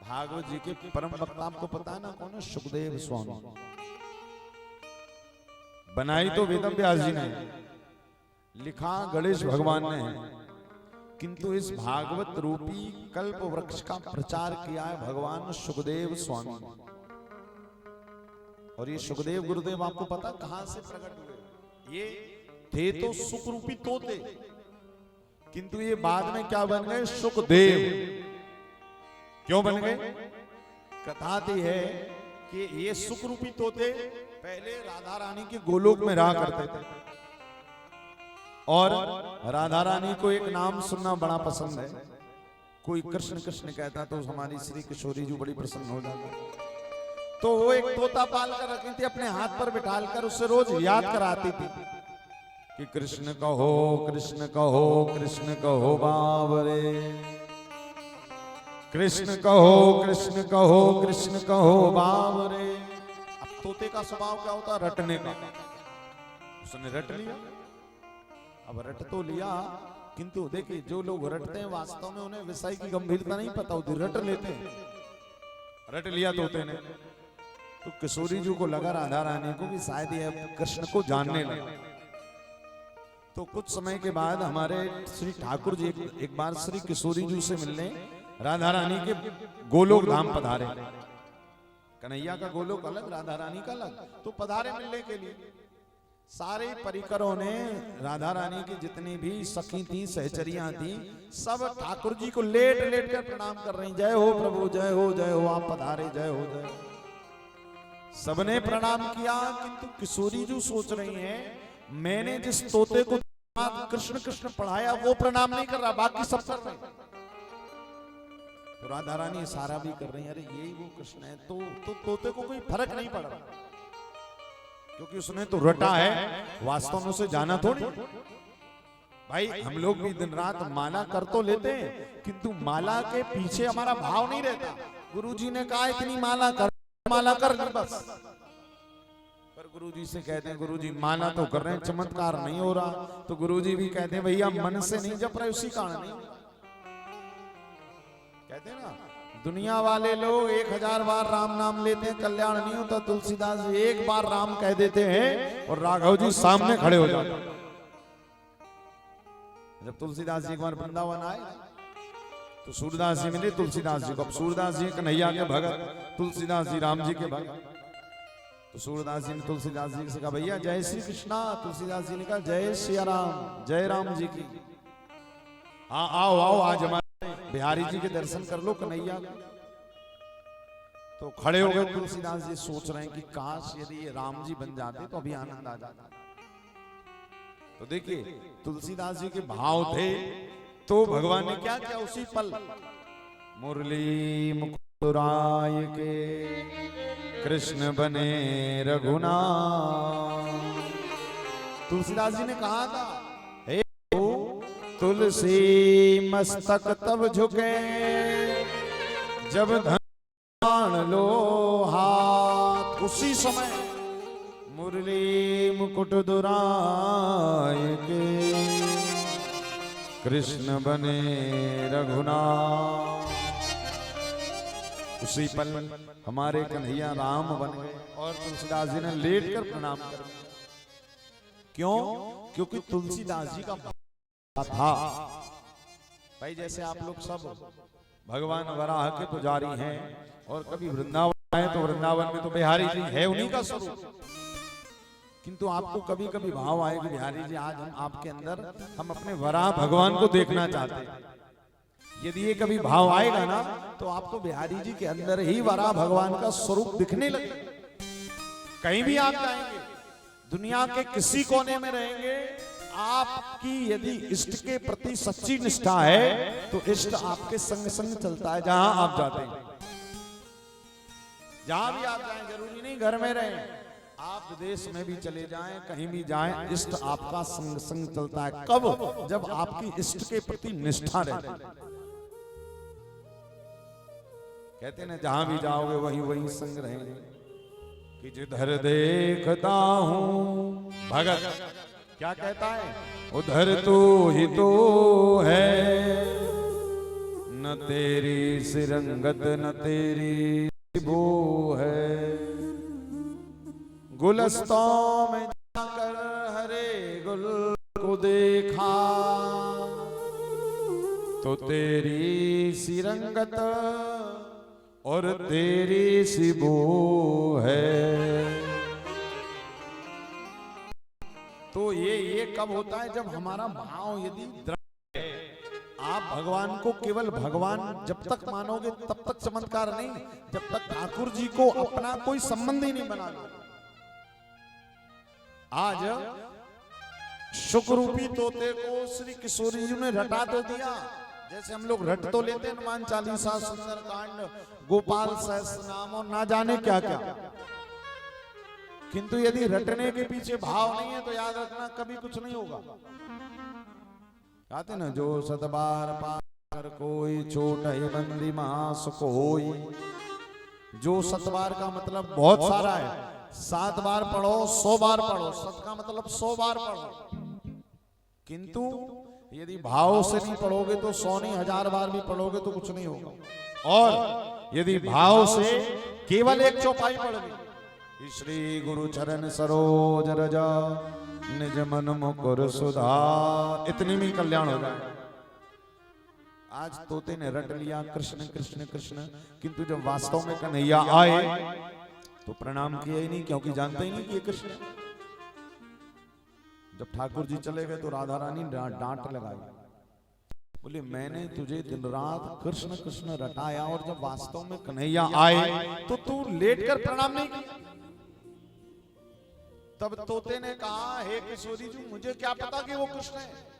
भागवत जी के परम वक्ता आपको पता है ना कौन है? सुखदेव स्वामी। बनाई तो वेद व्यास जी ने, लिखा गणेश भगवान ने, किंतु इस भागवत रूपी कल्प वृक्ष का प्रचार किया है भगवान सुखदेव स्वामी। और ये सुखदेव गुरुदेव आपको पता कहां से प्रकट हुए? ये थे तो सुख रूपी तोते, किंतु ये बाद में क्या बन गए? सुखदेव। क्यों बन गए? कथा ती है कि ये सुख रूपी तोते पहले राधा रानी के गोलोक में रहा करते थे, और राधा रानी को एक नाम सुनना बड़ा पसंद है। कोई कृष्ण कृष्ण कहता तो हमारी श्री किशोरी जी बड़ी प्रसन्न हो जाती। तो वो एक तोता पाल कर रखी थी, अपने हाथ पर बिठाल कर उससे रोज याद कराती थी कि कृष्ण कहो कृष्ण कहो कृष्ण कहो बावरे, कृष्ण कहो कृष्ण कहो कृष्ण कहो बावरे। अब तोते का स्वभाव क्या होता है? रटने का। उसने रट लिया। अब रट तो लिया, किंतु देखिए जो लोग रटते हैं वास्तव में उन्हें विषय की गंभीरता नहीं पता होती, रट लेते हैं। रट लिया तोते ने। तो किशोरी जी को लगा राधा रानी को कि शायद ये कृष्ण को जानने लगा। तो कुछ समय के बाद हमारे श्री ठाकुर जी एक बार श्री किशोरी जी से मिलने राधा रानी के गोलोक धाम पधारे। कन्हैया का गोलोक अलग, राधा रानी का अलग। तो पधारे मिलने के लिए। सारे परिकरों ने राधा रानी की जितनी भी सखी थी, सहचरियां थी, सब ठाकुर जी को लेट लेट कर प्रणाम कर रही। जय हो प्रभु, जय हो जय हो, आप पधारे, जय हो जय हो। सबने प्रणाम किया, किंतु किशोरी जी सोच रही हैं मैंने जिस तोते को कृष्ण कृष्ण पढ़ाया वो प्रणाम नहीं कर रहा, बाकी सब कर रहे हैं। तो राधा रानी इशारा भी कर रही है, अरे यही वो कृष्ण है। तो तोते को कोई फर्क नहीं पड़ रहा, क्योंकि उसने तो रटा है, वास्तव में उसे जाना थोड़ी। भाई हम लोग भी दिन रात माला कर तो लेते हैं, किंतु माला के पीछे हमारा भाव नहीं रहता। गुरुजी ने कहा इतनी माला कर ली बस। पर गुरुजी से कहते हैं गुरुजी माला तो कर रहे हैं, चमत्कार नहीं हो रहा। तो गुरुजी भी कहते हैं भैया मन से नहीं जप रहे, उसी कारण नहीं। कहते हैं ना दुनिया वाले लोग 1000 बार राम नाम लेते हैं, कल्याण नहीं होता। तुलसीदास जी एक बार राम कह देते हैं और राघव जी सामने खड़े हो जाते हैं। जब तुलसीदास जी एक बार वृंदावन आए तो सूरदास जी मिले तुलसीदास जी को। अब सूरदास जी कन्हैया के भगत, तुलसीदास जी राम जी के भगत। तो सूरदास जी ने तुलसीदास जी से कहा भैया जय श्री कृष्णा। तुलसीदास जी ने कहा जय सिया राम, जय राम जी की। हाँ आओ आओ, आज हमारे बिहारी जी के दर्शन कर लो, कन्हैया। तो खड़े हो गए तुलसीदास जी, सोच रहे हैं कि काश यदि ये राम जी बन जाते तो अभी आनंद आ जाता। तो देखिए तुलसीदास जी के भाव थे, तो भगवान ने क्या किया उसी पल, मुरली मुकुराय के कृष्ण बने रघुनाथ। तुलसीदास जी ने कहा था हे तुलसी मस्तक तब झुके जब धन लो हाथ। उसी समय मुरली मुकुट दुराय के कृष्ण बने रघुनाथ। उसी पल हमारे कन्हैया राम बन गए और तुलसीदास जी ने लेट कर प्रणाम कर। क्यों? क्योंकि तुलसीदास जी का था। भाई जैसे आप लोग सब भगवान वराह के पुजारी हैं और कभी वृंदावन आए तो वृंदावन में तो बिहारी जी है उन्हीं का स्वरूप। किंतु आपको कभी कभी भाव आए कि बिहारी जी आज हम आपके अंदर हम अपने वराह भगवान को देखना चाहते हैं। यदि ये कभी भाव आएगा ना तो आपको बिहारी जी के अंदर ही वराह भगवान का स्वरूप दिखने लगे। कहीं भी आप जाएंगे, दुनिया के किसी कोने में रहेंगे, आपकी यदि इष्ट के प्रति सच्ची निष्ठा है तो इष्ट आपके संग संग चलता है जहां आप जाते हैं। जहां भी आप जाएं, जरूरी नहीं घर में रहें, आप विदेश में भी चले जाएं, कहीं भी जाएं, इष्ट आपका संग संग चलता है। कब? जब आपकी इष्ट के प्रति निष्ठा रहती है। कहते ना जहां भी जाओगे वहीं वहीं संग रहेंगे। कि जिधर देखता हूं भगत क्या कहता है, उधर तो ही तो है, न तेरी सिरंगत न तेरी वो है। गुलस्तों में जाकर हरे गुल को देखा तो तेरी सी रंगत और तेरी सी बो है। तो ये कब होता है? जब हमारा भाव यदि दृढ़ है। आप भगवान को केवल भगवान जब तक मानोगे तब तक चमत्कार नहीं, जब तक ठाकुर जी को अपना कोई संबंध ही नहीं बना लो। आज शुक रूपी तोते को श्री किशोरी जी ने रटा तो दिया। जैसे हम लोग रट तो लेते हैं हनुमान चालीसा, सुंदर कांड, गोपाल सहस्त्र नाम और ना जाने क्या क्या, किंतु यदि रटने के पीछे भाव नहीं है तो याद रखना कभी कुछ नहीं होगा। कहते ना, जो सतबार पाकर कोई छोट है बंदी मास को होई। जो सतबार का मतलब बहुत सारा है, 7 बार पढ़ो 100 बार पढ़ो, सत का मतलब 100 बार पढ़ो, किंतु यदि भाव से नहीं पढ़ोगे तो 100 नहीं 1000 बार भी पढ़ोगे तो कुछ नहीं होगा। और यदि भाव से केवल एक चौपाई पढ़ ली, श्री गुरु चरण सरोज रजा निज मन मुकुर सुधार, इतनी में कल्याण हो जाए। आज तोते ने रट लिया कृष्ण कृष्ण कृष्ण, किंतु जब वास्तव में कन्हैया आए तो प्रणाम किया ही नहीं, क्योंकि जानते ही नहीं कि ये कृष्ण है। जब ठाकुर जी चले गए तो राधा रानी डांट लगाई, बोले मैंने तुझे दिन रात कृष्ण कृष्ण रटाया और जब वास्तव में कन्हैया आए तो तू लेटकर प्रणाम नहीं किया। तब तोते ने कहा, हे किशोरी जी मुझे क्या पता कि वो कृष्ण है।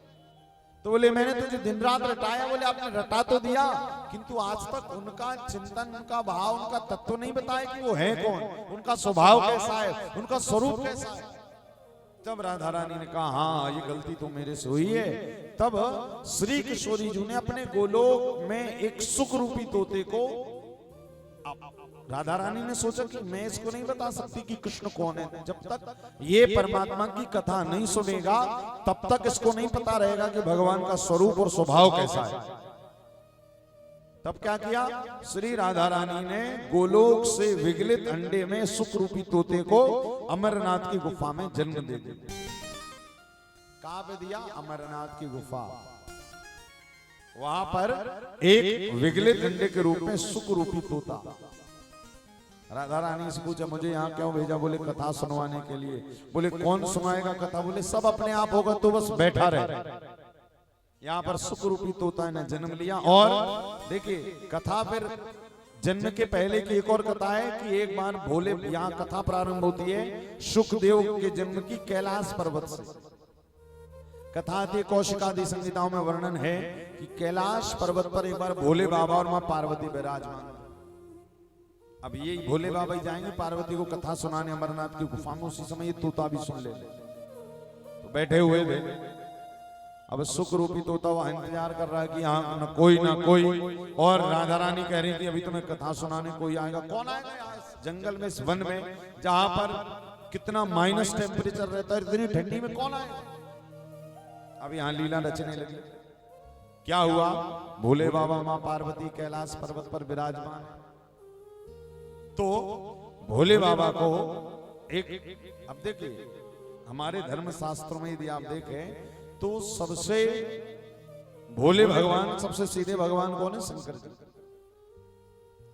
तो बोले मैंने तुझे दिन रात रटाया। बोले आपने रटा तो दिया, किंतु आज तक उनका चिंतन, उनका भाव, उनका तत्व नहीं बताया कि वो है कौन, उनका स्वभाव कैसा है, उनका स्वरूप कैसा है। तब राधा रानी ने कहा, हाँ ये गलती तो मेरे से हुई है। तब श्री किशोरी जी ने अपने गोलोक में एक सुख रूपी तोते को, राधा रानी ने सोचा कि मैं इसको नहीं बता सकती कि कृष्ण कौन है, जब तक ये परमात्मा की कथा नहीं सुनेगा तब तक इसको नहीं पता रहेगा कि भगवान का स्वरूप और स्वभाव कैसा है। तब क्या किया, श्री राधा रानी ने गोलोक से विगलित अंडे में सुख रूपी तोते को अमरनाथ की गुफा में जन्म दे दिया। कहां पे दिया, अमरनाथ की गुफा। वहां पर एक विगलित अंडे के रूप में सुख रूपी तोता। राधा रानी से पूछा, मुझे यहाँ क्यों भेजा? बोले कथा सुनवाने के लिए। बोले कौन सुनाएगा कथा? बोले सब अपने आप होगा तो बस बैठा रहे। यहाँ पर सुख रूपी तोता ने जन्म लिया। और देखिए कथा फिर जन्म के पहले की एक और कथा है कि एक बार भोले, यहाँ कथा प्रारंभ होती है शुकदेव के जन्म की कैलाश पर्वत से। कथा आती है कौशिकादि संहिताओं में वर्णन है कि कैलाश पर्वत पर एक बार भोले बाबा और मां पार्वती विराजमान। अब ये भोले बाबा ही जाएंगे पार्वती को कथा सुनाने अमरनाथ की गुफा में। उसी समय ये तोता भी सुन ले तो बैठे हुए थे। अब सुख रूपी तोता वहां इंतजार कर रहा है कि यहाँ न कोई। और राधा रानी कह रही थी अभी तुम्हें कथा सुनाने कोई आएगा। कौन आएगा यहाँ जंगल में, इस वन में जहां पर कितना माइनस टेम्परेचर रहता है, इतनी ठंडी में कौन आएगा? अब यहाँ लीला रचने लगी। क्या हुआ, भोले बाबा मां पार्वती कैलाश पर्वत पर विराजमान। तो भोले बाबा को एक, अब देखिए हमारे धर्म शास्त्रों में यदि आप देखें तो सबसे भोले भगवान, सबसे सीधे भगवान कौन है? शंकर जी।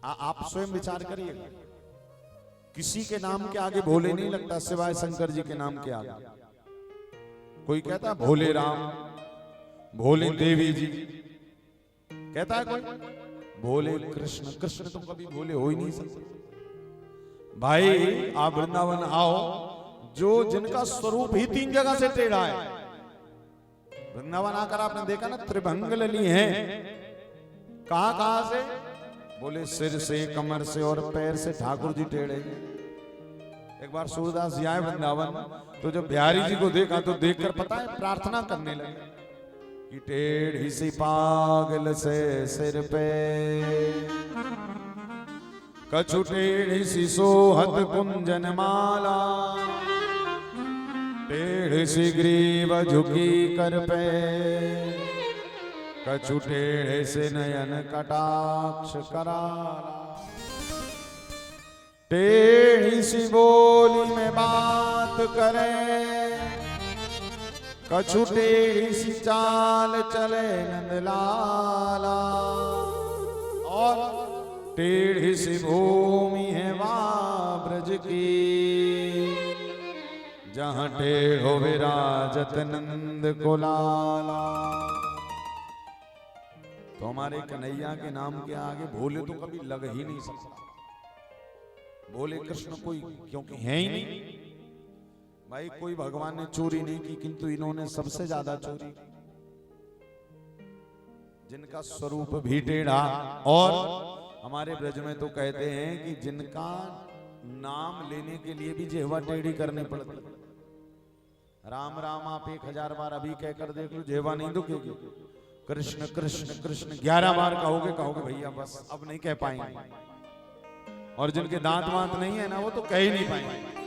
आप स्वयं विचार करिएगा, किसी के नाम के आगे भोले नहीं लगता सिवाय शंकर जी के नाम के आगे। कोई कहता है भोले राम, भोले देवी जी, कहता है कोई भोले कृष्ण। कृष्ण तो कभी भोले हो ही नहीं सकते। भाई आप वृंदावन आओ, जो जिनका स्वरूप ही 3 जगह से टेढ़ा है। वृंदावन आकर आपने देखा ना त्रिभंग लली हैं। कहां से? बोले सिर से, कमर से और पैर से ठाकुर जी टेढ़े। एक बार सूरदास जी आए वृंदावन, तो जब बिहारी जी को देखा तो देखकर पता है प्रार्थना करने लगे कि टेढ़ी सी पागल से सिर पे, कछु टेढ़ी सी सोहत कुंजन माला, टेढ़ी सी ग्रीव झुकी कर पे, कछु टेढ़े से नयन कटाक्ष करारा, टेढ़ी सी बोली में बात करे, कछु टेढ़ी सी चाल चले नंदलाला, और टेढ़ी सी भूमि है वहां ब्रज की, जहां टेढ़ो विराजत नंद को लाला। तो हमारे कन्हैया के नाम के आगे भोले तो कभी लग ही नहीं सकता। भोले कृष्ण कोई क्योंकि है ही नहीं। भाई कोई भगवान ने चोरी नहीं की, किंतु इन्होंने सबसे ज्यादा चोरी, जिनका स्वरूप भी टेढ़ा। और हमारे ब्रज में तो कहते हैं कि जिनका नाम लेने के लिए भी जेहवा टेढ़ी करने पड़ती। राम राम आप 1000 बार अभी कहकर देख लो, जेहवा नहीं दुखेगी। कृष्ण कृष्ण कृष्ण 11 बार कहोगे भैया बस अब नहीं कह पाएंगे। और जिनके दांत वांत नहीं है ना, वो तो कह ही नहीं पाएंगे,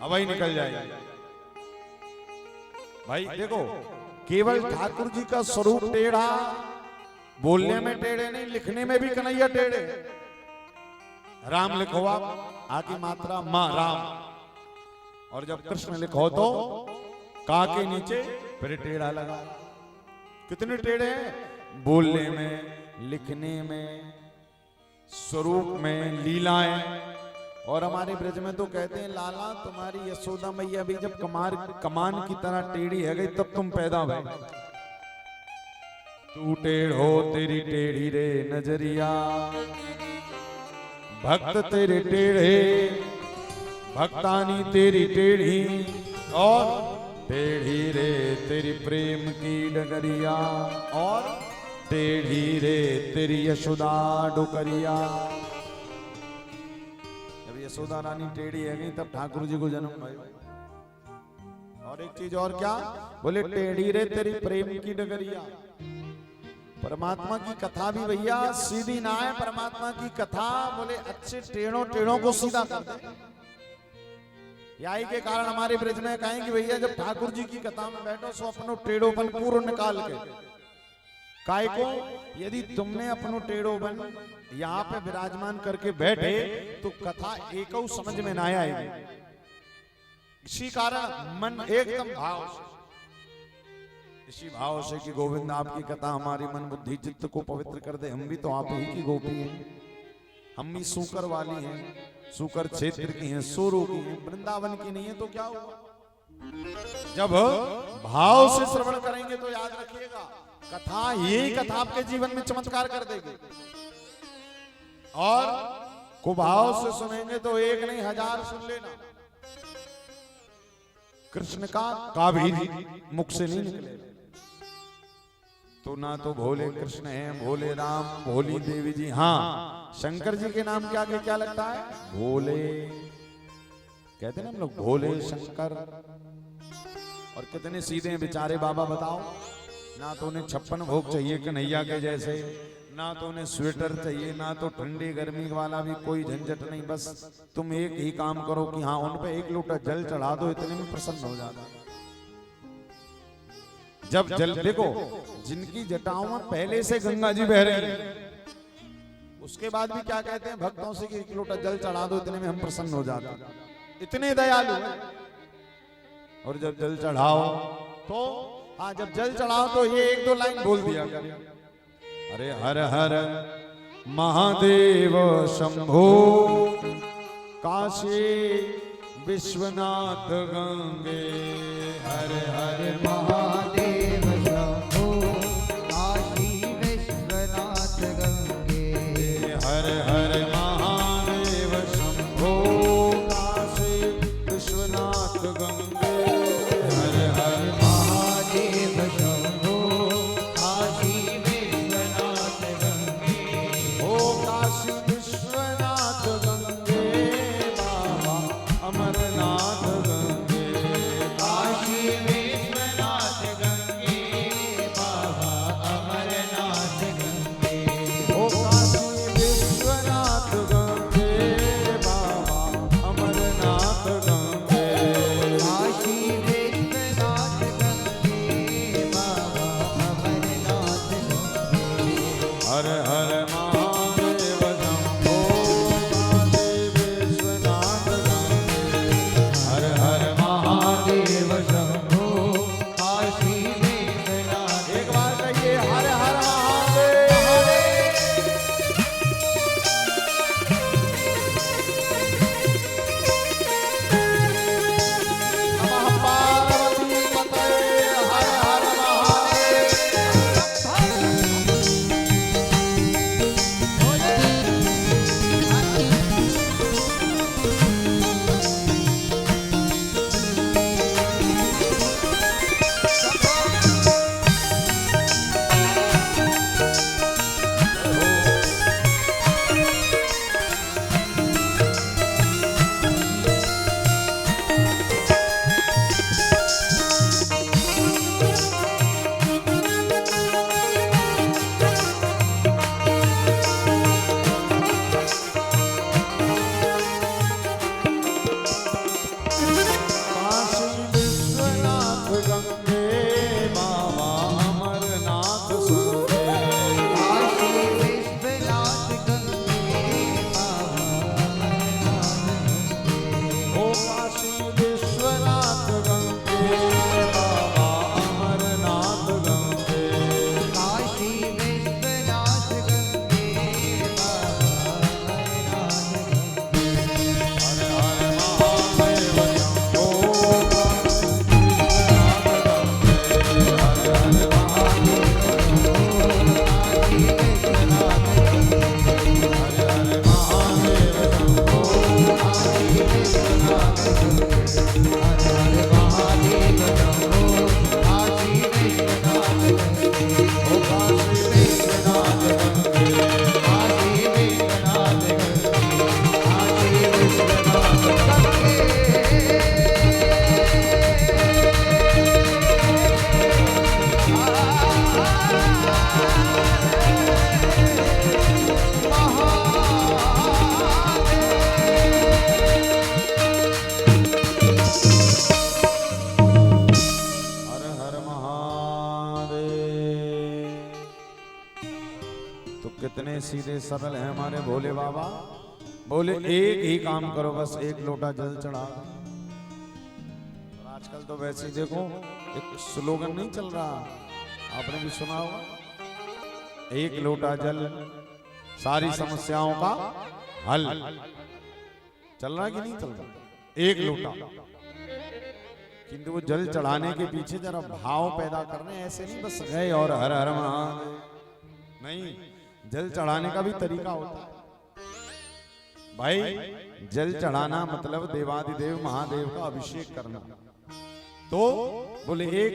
हवा ही निकल जाएगी। भाई देखो, केवल ठाकुर जी का स्वरूप टेढ़ा, बोलने में टेढ़े नहीं, लिखने में भी कन्हैया टेढ़े। राम लिखो आप, आकी मात्रा मां राम, और जब कृष्ण लिखो तो का के नीचे फिर टेढ़ा लगा। कितने टेढ़े हैं, बोलने में, लिखने में, स्वरूप में, लीलाएं। और हमारे ब्रज में तो कहते हैं लाला तुम्हारी यशोदा मैया भी जब कमान की तरह टेढ़ी है गई तब तुम पैदा हुए। तू टेढ़ो तेरी टेढ़ी रे नजरिया, भक्त तेरे टेढ़े, भक्तानी तेरी टेढ़ी, और टेढ़ी रे तेरी प्रेम की डगरिया, और टेढ़ी रे तेरी यशोदा डुकरिया। जब यशोदा रानी टेढ़ी है गई तब ठाकुर जी को जन्म हुआ। और एक चीज और क्या बोले, टेढ़ी रे तेरी प्रेम की डगरिया। परमात्मा की कथा भी भैया सीधी ना है, परमात्मा की कथा बोले अच्छे टेढ़ों को सीधा कर दे। यही के कारण हमारे ब्रज में कहें कि भैया जब ठाकुर जी की कथा में बैठो सो अपनो टेढ़ोपन पूर्ण निकाल के, काय को यदि तुमने अपनो टेढ़ोपन यहाँ पे विराजमान करके बैठे तो कथा एक समझ में ना आएगी। इसी कारण मन एकदम भाव से, इसी भाव से कि गोविंद आपकी कथा हमारी मन बुद्धि चित्त को पवित्र कर दे। हम भी तो आप ही की गोपी हैं, हम भी सूकर वाली हैं, सूकर क्षेत्र की हैं, सोरो की हैं, वृंदावन की नहीं है तो क्या हुआ। जब भाव से श्रवण करेंगे तो याद रखिएगा कथा, यही कथा आपके जीवन में चमत्कार कर देगी। और कुभाव से सुनेंगे तो एक नहीं 1000 सुन लेना। कृष्ण का भी मुख से नहीं निकले तो ना तो भोले कृष्ण हैं, भोले राम, भोली देवी जी। हाँ, शंकर जी के नाम के आगे क्या लगता है, भोले। कहते हैं ना हम लोग भोले शंकर। और कितने सीधे बेचारे बाबा बताओ, ना तो उन्हें 56 भोग चाहिए कन्हैया के जैसे, ना तो उन्हें स्वेटर चाहिए, ना तो ठंडी गर्मी वाला भी कोई झंझट नहीं। बस तुम एक ही काम करो कि हाँ उन पे 1 लोटा जल चढ़ा दो, इतने में प्रसन्न हो जाता। जब जल देखो, जिनकी जटाओं में पहले से गंगा जी बह रही है, उसके बाद भी क्या कहते हैं भक्तों से कि 1 लोटा जल चढ़ा दो, इतने में हम प्रसन्न हो जाते। इतने दयालु है। और जब जल चढ़ाओ तो हाँ, जब जल चढ़ाओ तो ये 1-2 लाइन बोल दिया कर, अरे हर हर महादेव शंभो, काशी विश्वनाथ गंगे, हर हर महादेव शंभो, काशी विश्वनाथ गंगे, हर हर महादेव शंभो, काशी विश्वनाथ गंगे, हर हर महादेव शंभो, काशी विश्वनाथ गंगे, ओ काशी विश्वनाथ गंगे, बाबा अमरनाथ गंगे, काशी विश्वनाथ गंगे, बाबा अमरनाथ गंगे, ओ काशी विश्वनाथ गंगे, बाबा अमरनाथ गंगे, काशी कितने सीधे सरल हैं हमारे भोले बाबा। बोले एक ही काम करो, बस एक लोटा जल चढ़ा। और आजकल तो वैसे ही देखो एक स्लोगन नहीं चल रहा, आपने भी सुना होगा, एक लोटा जल सारी समस्याओं का हल। चल रहा कि नहीं चल रहा? एक लोटा, किंतु वो जल चढ़ाने के पीछे जरा भाव पैदा करने, ऐसे नहीं बस गए और हर हर महादेव, नहीं, जल चढ़ाने का भी तरीका होता है भाई। जल चढ़ाना मतलब देवादिदेव महादेव का अभिषेक करना। तो बोले एक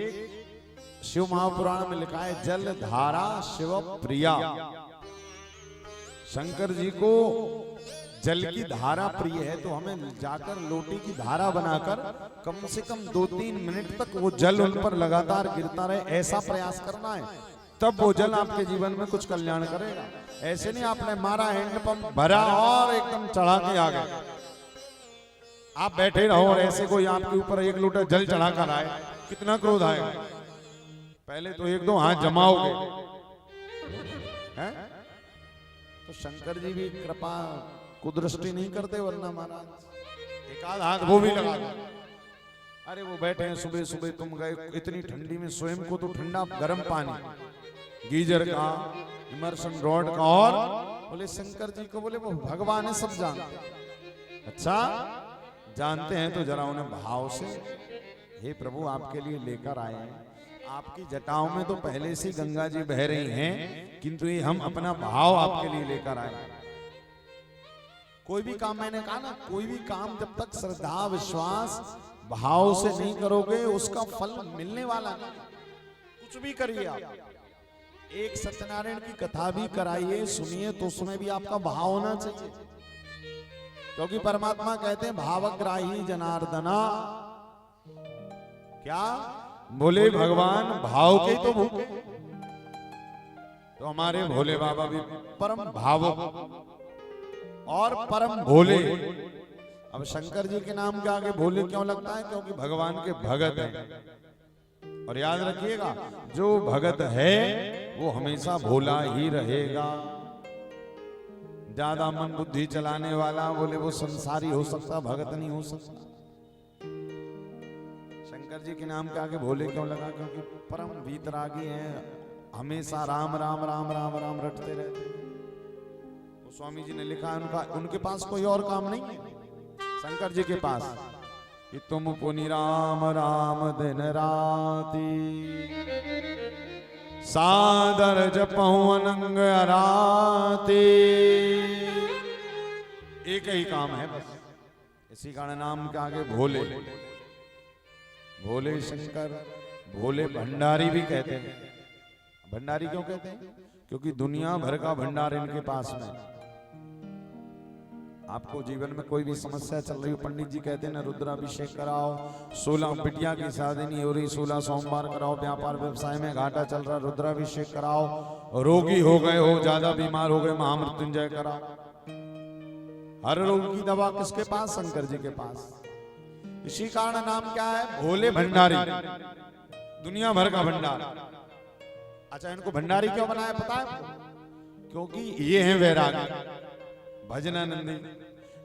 शिव महापुराण में लिखा है, जल धारा शिव प्रिया। शंकर जी को जल की धारा प्रिय है, तो हमें जाकर लोटी की धारा बनाकर कम से कम 2-3 मिनट तक वो जल उन पर लगातार गिरता रहे, ऐसा प्रयास करना है। तब वो जल आपके जीवन में कुछ कल्याण करेगा। ऐसे नहीं आपने मारा, हैंडपंप भरा और एकदम चढ़ा के आ गए, आप बैठे रहो और ऐसे कोई आपके ऊपर एक लोटा जल चढ़ा कर आए, कितना क्रोध आएगा। पहले तो 1-2 हाथ जमाओगे, हैं? तो शंकर जी भी कृपा कुदृष्टि नहीं करते, वरना महाराज एक आध हाथ वो भी लगा दो। अरे वो बैठे हैं, सुबह सुबह तुम गए इतनी ठंडी में, स्वयं को तो ठंडा गर्म पानी गीजर का, इमर्शन रॉड का, और बोले शंकर जी को, बोले वो भगवान है, सब जानते। अच्छा जानते हैं तो जरा उन्हें भाव से, हे प्रभु आपके लिए लेकर आए हैं, आपकी जटाओं में तो पहले से गंगा जी बह रही हैं, किंतु ये हम अपना भाव आपके लिए लेकर आए। कोई भी काम, मैंने कहा ना, कोई भी काम जब तक श्रद्धा विश्वास भाव से नहीं करोगे उसका फल मिलने वाला नहीं। कुछ भी करिए आप, एक सत्यनारायण की कथा भी कराइए, सुनिए, तो उसमें भी आपका भाव होना चाहिए, क्योंकि परमात्मा कहते हैं भावग्राही जनार्दना। क्या बोले भगवान भाव के तो भूखे, तो हमारे भोले बाबा भी परम भावुक और परम भोले। अब शंकर जी के नाम के आगे भोले क्यों लगता है? क्योंकि भगवान के भगत हैं। और याद रखिएगा, जो भगत है वो हमेशा भोला ही रहेगा। ज्यादा मन बुद्धि चलाने वाला, बोले वो संसारी हो सकता, भगत नहीं हो सकता। शंकर जी के नाम के आगे भोले क्यों लगा? क्योंकि परम वीतरागी हैं, हमेशा राम राम राम राम राम रटते रहते। तो स्वामी जी ने लिखा है, उनके पास कोई और काम नहीं है शंकर जी के पास, कि तुम पुनि राम राम दिन राती, सादर जपहु अनंग अराती। एक ही काम है बस, इसी कारण नाम के आगे भोले। भोले शंकर, भोले भंडारी भी कहते हैं। भंडारी क्यों कहते हैं? क्योंकि दुनिया भर का भंडार इनके पास में। आपको जीवन में कोई भी समस्या चल रही हो, पंडित जी कहते हैं ना, रुद्राभिषेक कराओ, 16 बिटिया की शादी नहीं हो रही, 16 सोमवार कराओ, व्यापार व्यवसाय में घाटा चल रहा, रुद्राभिषेक कराओ, रोगी हो गए हो, ज्यादा बीमार हो गए, महामृत्युंजय कराओ। हर रोग की दवा किसके पास? शंकर जी के पास। इसी कारण नाम क्या है? भोले भंडारी, दुनिया भर का भंडार। अच्छा, इनको भंडारी क्यों बनाया पता है? क्योंकि ये हैं वैरागी, भजनानंदी।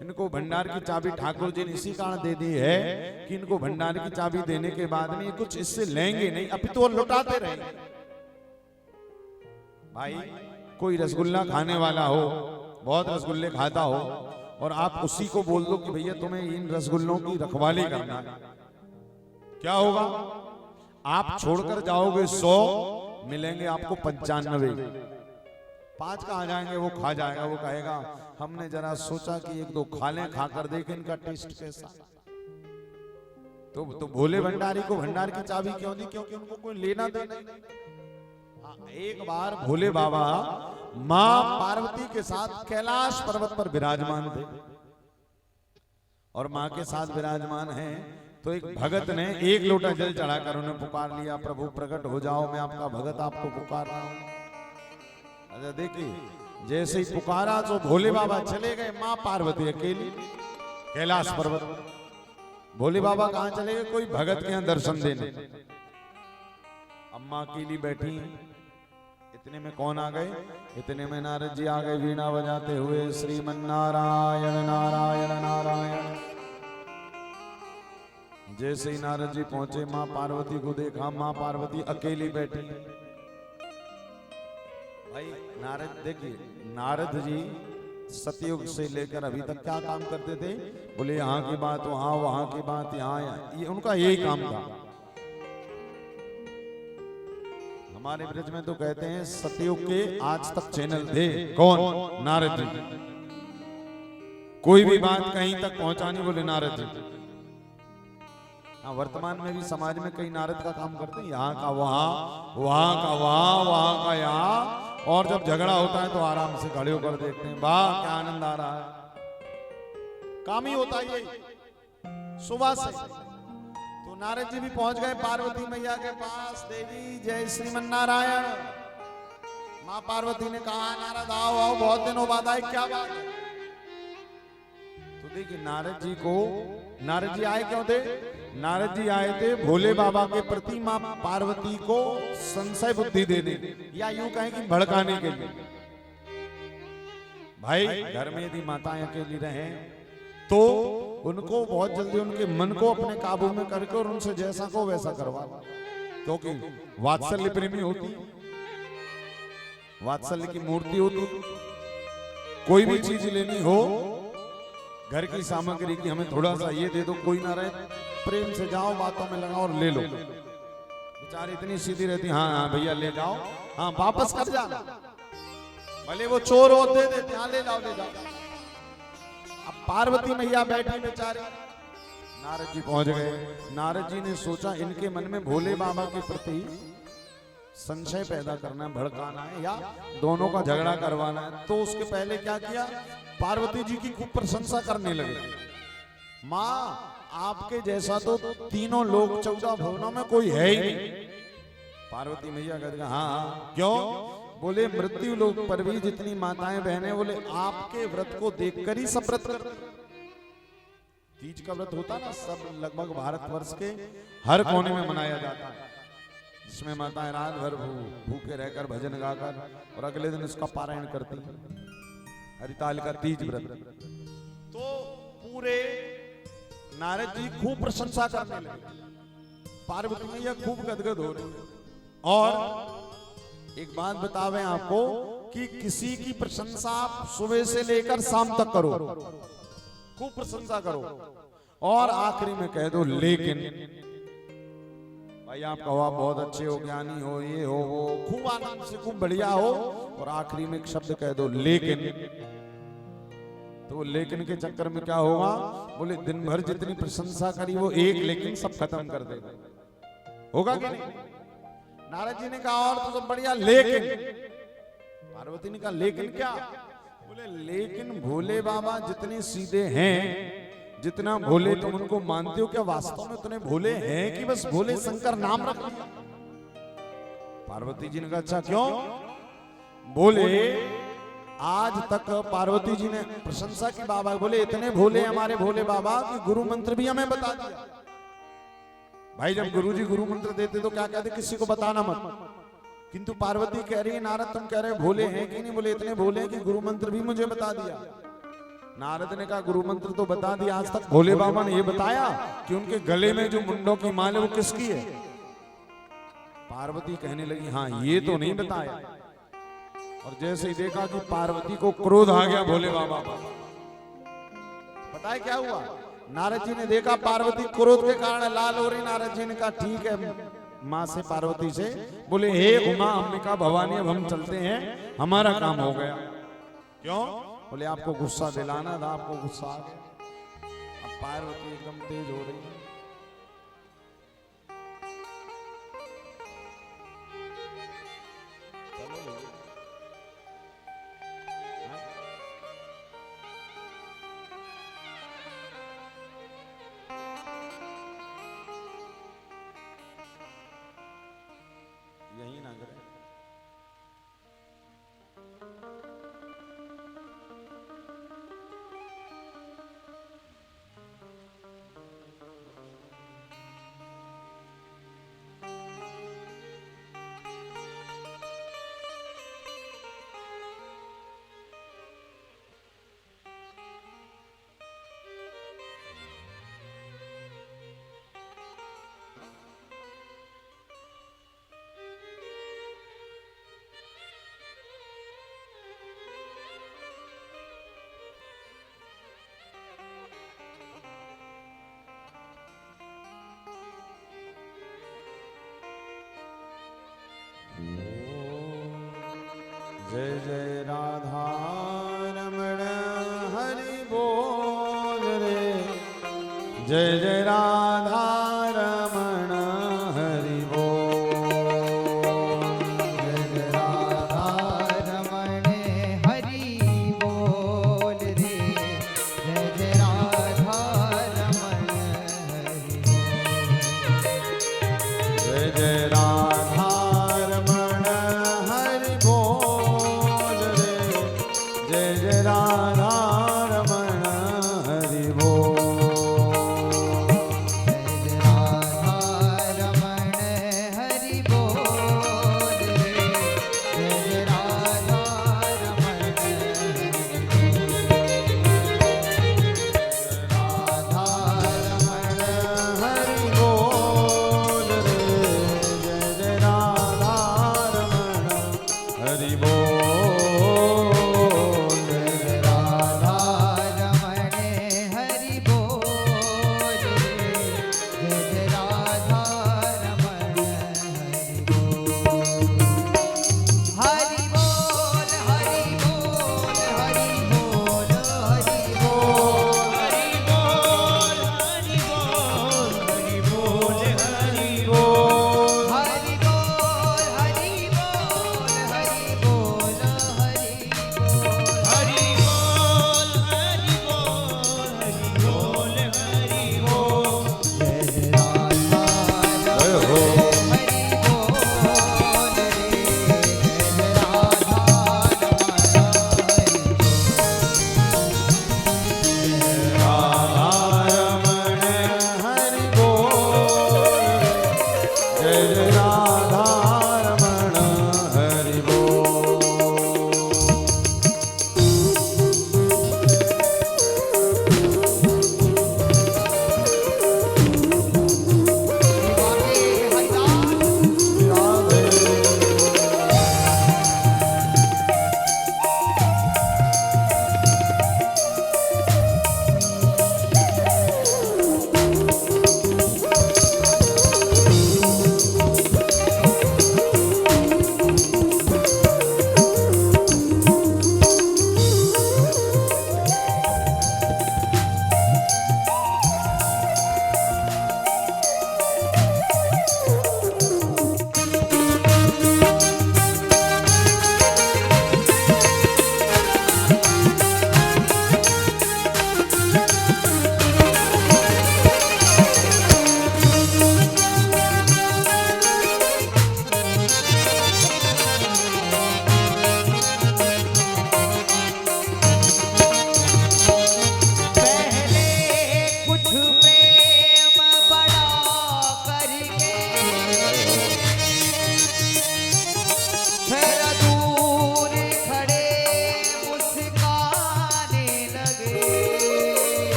इनको भंडार की चाबी ठाकुर जी ने इसी कारण दे दी है कि इनको भंडार की चाबी देने के बाद में ये कुछ इससे लेंगे नहीं, अभी तो लुटाते रहेंगे। भाई कोई रसगुल्ला खाने वाला हो, बहुत रसगुल्ले खाता हो, और आप उसी को बोल दो कि भैया तुम्हें इन रसगुल्लों की रखवाली करना है, क्या होगा? आप छोड़कर जाओगे 100, मिलेंगे आपको 95। 5 कहाँ जाएंगे? वो खा जाएगा, वो कहेगा हमने जरा सोचा कि 1-2 खा लें, खाकर देखें इनका टेस्ट कैसा। तो भोले भंडारी को भंडार की चाबी क्यों दी? क्योंकि उनको कोई लेना देना नहीं। एक बार भोले बाबा मां पार्वती के साथ कैलाश पर्वत पर विराजमान थे और मां के साथ विराजमान हैं, तो एक भगत ने एक लोटा जल चढ़ाकर उन्हें पुकार लिया, प्रभु प्रकट हो जाओ, मैं आपका भगत आपको पुकार रहा हूं। अच्छा देखिए, जैसे ही पुकारा तो भोले बाबा चले गए, मां पार्वती अकेली कैलाश पर्वत पर। भोले बाबा कहां चले गए? कोई भगत के यहां दर्शन देने। अम्मा अकेली बैठी हैं। इतने में कौन आ गए? इतने में नारद जी आ गए वीणा बजाते हुए, श्रीमन्नारायण नारायण नारायण। जैसे ही नारद जी पहुंचे, मां पार्वती को देखा, मां पार्वती अकेली बैठी। भाई नारद, देखिए नारद जी सतयुग से लेकर अभी तक क्या काम करते थे? बोले यहाँ की बात वहां, वहां की बात यहाँ, ये उनका यही काम था। हमारे ब्रज में तो कहते हैं सतयुग के आज तक चैनल थे। कौन? नारद जी। कोई भी बात कहीं तक पहुंचानी, बोले नारद जी। हाँ, वर्तमान में भी समाज में कई नारद का काम करते हैं, यहाँ का वहां, वहां का वहां, वहां का यहाँ, और जब झगड़ा होता है तो आराम से खड़े होकर देखते हैं, वाह क्या आनंद आ रहा है। काम ही होता है ये सुबह से। तो नारद जी भी पहुंच गए पार्वती मैया के पास। देवी जय श्रीमन्नारायण। मां पार्वती ने कहा, नारद आओ आओ, बहुत दिनों बाद आए, क्या बात है? तो देखिए नारद जी आए क्यों थे? नारद जी आए थे भोले बाबा के प्रति मां पार्वती को संशय बुद्धि देने, या यूं कहें कि भड़काने के लिए। भाई घर में यदि माताएं अकेली रहें तो उनको बहुत जल्दी उनके मन को अपने काबू में करके और उनसे जैसा को वैसा करवा, क्योंकि वात्सल्य प्रेमी होती, वात्सल्य की मूर्ति होती। कोई भी चीज लेनी हो, घर की सामग्री की, हमें थोड़ा सा ये दे दो, कोई ना रहे, प्रेम से जाओ, बातों में लगाओ और ले लो। बेचारी इतनी सीधी रहती, हाँ हाँ भैया ले जाओ, हाँ वापस कर जाना, भले वो चोर हो दे देते, हाँ ले जाओ ले जाओ। अब पार्वती मैया बैठी बेचारी, नारद जी पहुंच गए। नारद जी ने सोचा इनके मन में भोले बाबा के प्रति संशय पैदा करना है, भड़काना है, या दोनों का झगड़ा करवाना है। तो उसके पहले क्या किया? पार्वती जी की खूब प्रशंसा करने लगे। माँ आपके जैसा तो तीनों लोग 14 भुवनों में कोई है ही नहीं। पार्वती मैया कहते हाँ, क्यों? बोले मृत्यु लोक पर भी जितनी माताएं बहनें, बोले आपके व्रत को देखकर ही सब व्रत करते। तीज का व्रत होता ना, सब लगभग भारतवर्ष के हर कोने में मनाया जाता है, जिसमें माताएं रात भर भूखे रहकर भजन गाकर और अगले दिन उसका पारायण करती हैं, हरिताल का तीज व्रत। तो पूरे नारद जी खूब प्रशंसा करने लगे, पार्वती मैया खूब गदगद हो रही। और एक बात बतावें आपको कि किसी की प्रशंसा आप सुबह से लेकर शाम तक करो, खूब प्रशंसा करो, और आखिरी में कह दो लेकिन। भाई आप कहो आप बहुत अच्छे हो, ज्ञानी हो, ये हो वो, खूब आनंद से खूब बढ़िया हो, और आखिरी में एक शब्द कह दो लेकिन। तो लेकिन के चक्कर में क्या होगा? बोले दिन भर जितनी प्रशंसा करी वो एक लेकिन सब खत्म कर देगा। होगा कि नहीं? नारद जी ने कहा और तो सब बढ़िया, लेकिन पार्वती ने कहा लेकिन क्या? बोले लेकिन भोले बाबा जितने सीधे हैं, जितना भोले तुम उनको मानते हो, क्या वास्तव में उतने भोले हैं कि बस भोले शंकर नाम रख लिया? पार्वती जी ने कहा अच्छा क्यों? बोले आज तक पार्वती जी ने प्रशंसा की बाबा, बोले इतने भोले हमारे भोले बाबा कि गुरु मंत्र भी हमें बता दिया। भाई जब गुरुजी गुरु मंत्र देते तो क्या कहते? किसी को बताना मत। किंतु पार्वती कह रही है नारद तुम कह रहे भोले हैं कि नहीं? बोले इतने भोले हैं कि गुरु मंत्र भी मुझे बता दिया। नारद ने कहा गुरु मंत्र तो बता दिया, आज तक भोले बाबा ने ये बताया कि उनके गले में जो मुंडों की माल है वो किसकी है? पार्वती कहने लगी हाँ ये तो नहीं बताया। और जैसे ही देखा कि पार्वती को क्रोध आ गया भोले बाबा पर, पता है क्या हुआ? नारद जी ने देखा पार्वती क्रोध के कारण लाल हो रही। नारद जी ने कहा ठीक है माँ से, पार्वती से, बोले हे उमा अंबिका भवानी अब हम चलते हैं, हमारा काम हो गया। क्यों? बोले आपको गुस्सा दिलाना था, आपको गुस्सा आ गया। अब पार्वती एकदम तेज हो रही है। जय जय राधा रमण हरि बोल रे जय जय राधा रमण हरि बोल जय जय राधा रमण हरि बोल रे जय जय राधा रमण हरि बोल जय जय राधा रमण हरि बोल रे जय जय राधा रमण हरि बोल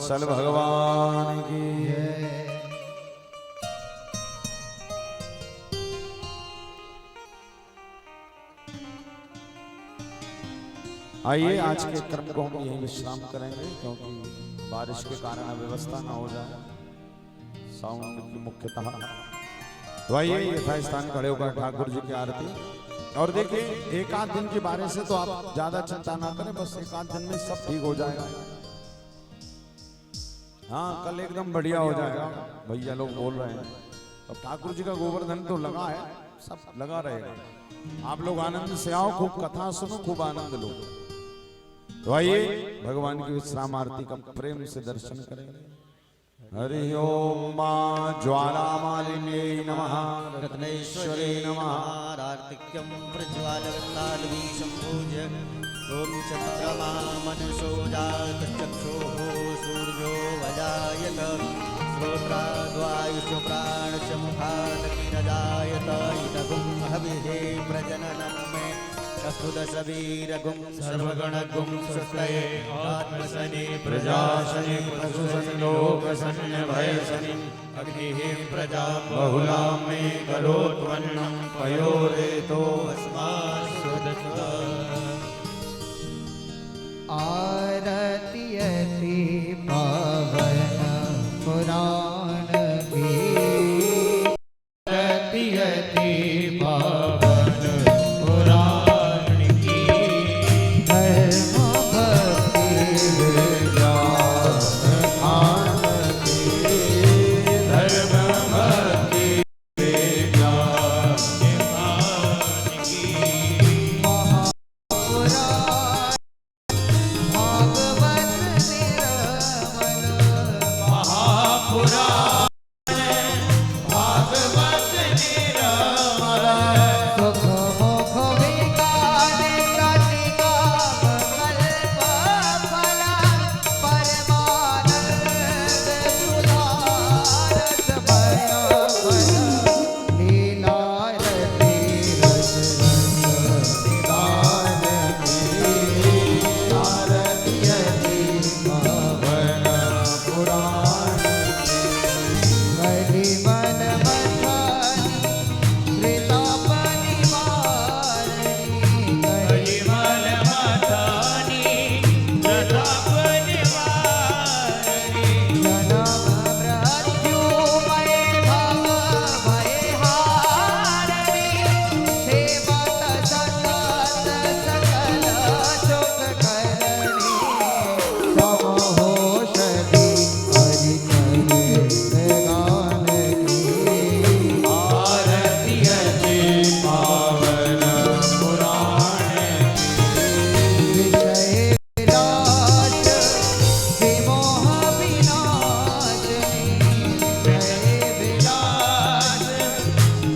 वत्सल भगवान की आइए आज के क्रम को हम यही विश्राम करेंगे क्योंकि बारिश के कारण अव्यवस्था ना हो जाए साउंड की मुख्यतः। तो आइए यथास्थान खड़े होकर ठाकुर जी की आरती। और देखिए एक आध दिन के बारे से तो आप ज्यादा चिंता ना करें, बस एक आध दिन में सब ठीक हो जाएगा। हाँ कल एकदम बढ़िया हो जाएगा, भैया लोग बोल रहे हैं। अब ठाकुर जी का गोवर्धन तो लगा है, सब लगा रहेगा। आप लोग आनंद से आओ, खूब कथा सुनो, खूब आनंद लो। तो आइए भगवान की विश्राम आरती का प्रेम से दर्शन करेंगे। हरि ओम मां ज्वाला मालिन्ये नमः, रत्नेश्वरे नमः। आर्तिक्यं प्रज्वालवन्दालवी सम्पूज्य ओम चन्द्रमा मनसो जात चक्षुः सूर्यो वजायत श्रोत्राद्वायुषो प्राणस्य मुखात् किरजायत इदगुं हविः प्रजननं मे कस्तुदशवीरगुं सर्वगणगुं सुस्तये आत्मसने प्रजाशने पशुसंलोकसन्य भयसनि अग्निः प्रजा बहुलां मे करोत्वन्नं पयोरेतो अस्मासुदत्ता। आरती अति पावन पुराण की, आरती अति पावन पुराण की, धर्म भक्ति विज्ञान खान की, धर्म भक्ति विज्ञान खान की, महापुराण भागवत निरमल, महापुराण भागवत निरमल, सुख मुख विकार कटिकाम कल्प फल, परमानंद सुधारस भय फल, लीला रति रस रस निदान की, आरती अति पावन पुराण की, मन मथानी त्रितापनि वारणी, मन मथानी त्रितापनि वारणी, जन्म मृत्यु मय भव भय हारणी, सेवत सतत सकल सुख करणी, समहोषधि हरि चरित गान की, आरती अति पावन पुराण की, विषय विलास विमोह विनाशिनी, विषय विलास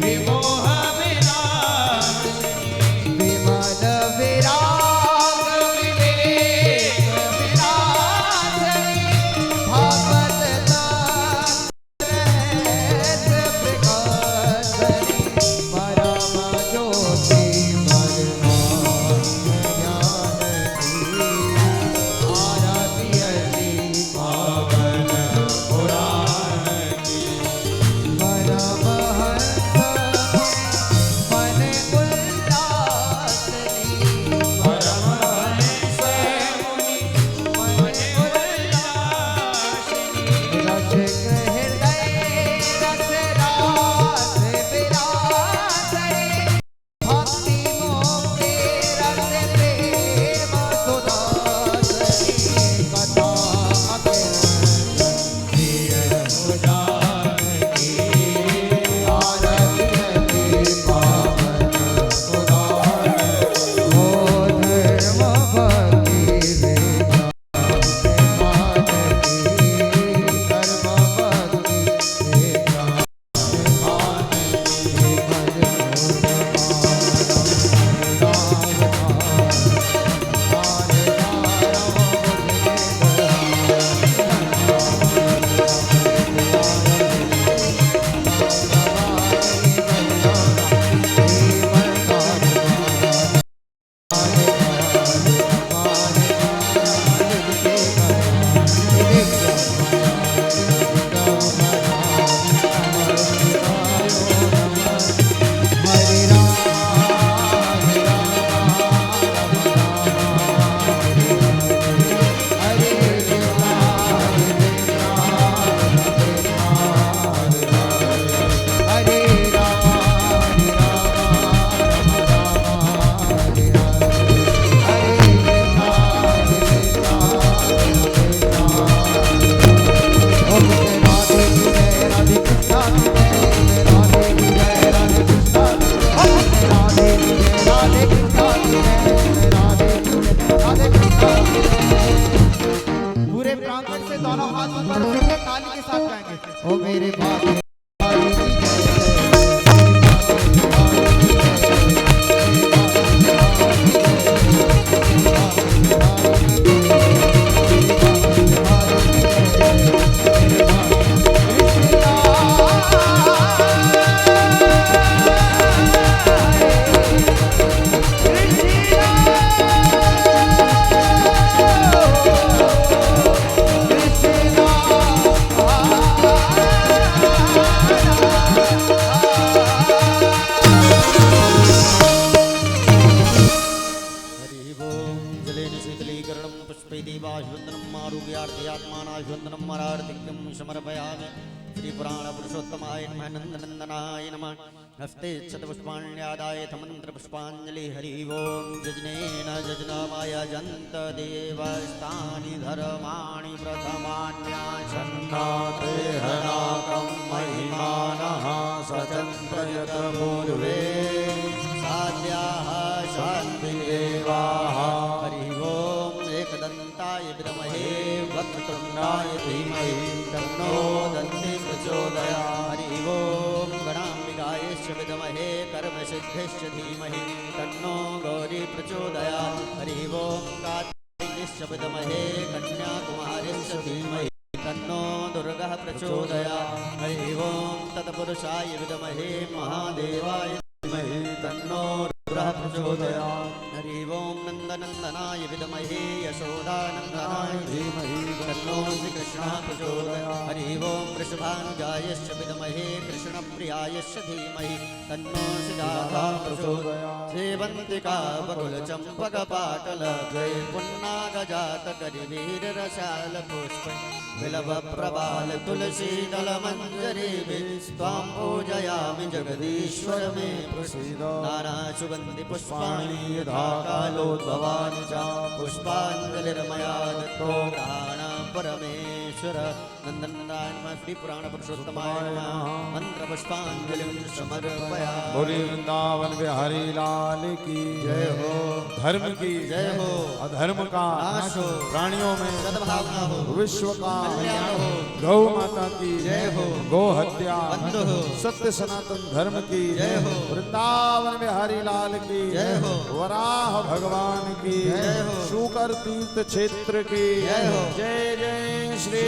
विमोह विनाशिनी, विमल विराग विवेक विनाशिनी, भागवत रहस्य प्रकाशनी, परम ज्योति परमात्म ज्ञान की, आरती अति पावन पुराण की, परमहंस मन उल्लासनी, परमहंस मुनि मन उल्लासनी, रसिक हृदय रस रास विलासनी, भक्ति मुक्ति रस प्रेम सुधासनी, कथा अखिल प्रिय सुजान की, आयुवन्दनम् आरोग्यार्थे आत्मानायुवन्दनम् अरार्थिक्यं समर्पयामि श्री पुराण पुरुषोत्तमाय नमः नन्दनन्दनाय नमः हस्ते शतपुष्पाण्यादाय मंत्रपुष्पाञ्जलि हरि ओं जजनेन जजनामाय जन्त देवस्तानि धर्माणि प्रथमान्यासन्नाते हनाकं महिमानः सचन्द्रयत पूर्वे साध्याः शान्तिदेवाः हरि ओं एकदन्ताय विद्महे वक्रतुण्डाय धीमहि तन्नो दन्ति प्रचोदयात् हरि ओं गणाम्बिकाय विद्महे कर्मसिद्धिश्च धीमहि तन्नो गौरी प्रचोदयात् हरि ओं कार्तिकेयश्च विद्महे कन्याकुमारीश्च धीमहि तन्नो दुर्गः प्रचोदयात् हरि ओं तत्पुरुषाय विद्महे महादेवाय धीमहि तन्नो रुद्रः प्रचोदयात् हरि ओं नन्दनन्दनाय विद्महे यशोदानन्दनाय धीमहि तन्नो श्रीकृष्णः प्रचोदयात् हरि ओं वृषभानुजायश्च विद्महे कृष्णप्रियायश्च धीमहि तन्नो श्रीराधा प्रचोदयात् सेवन्तिका बकुलचम्पकपाटलके पुन्नागजातकरिवीररसालपुष्प विलवप्रबाल तुलसीदलमञ्जरीभिः त्वां पूजयामि जगदीश्वर मे प्रसीद नानासुगन्धि पुष्पाणि यथा कालोद्भवानि च पुष्पाञ्जलिर्मया दत्तो प्राण परमेश्वर नन्दनन्दनाय श्री पुराण पुरुषोत्तमाय नमः मंत्र पुष्पाञ्जलिं समर्पयामि बोली वृंदावन बिहारी लाल की जय हो धर्म की जय हो अधर्म का नाश हो प्राणियों में सद्भावना हो विश्व का कल्याण हो गौ माता की जय हो गो हत्या बंद हो सत्य सनातन धर्म की जय हो वृंदावन बिहारी लाल की जय हो वराह भगवान की जय हो शुकर तीर्थ क्षेत्र की जय हो जय जय श्री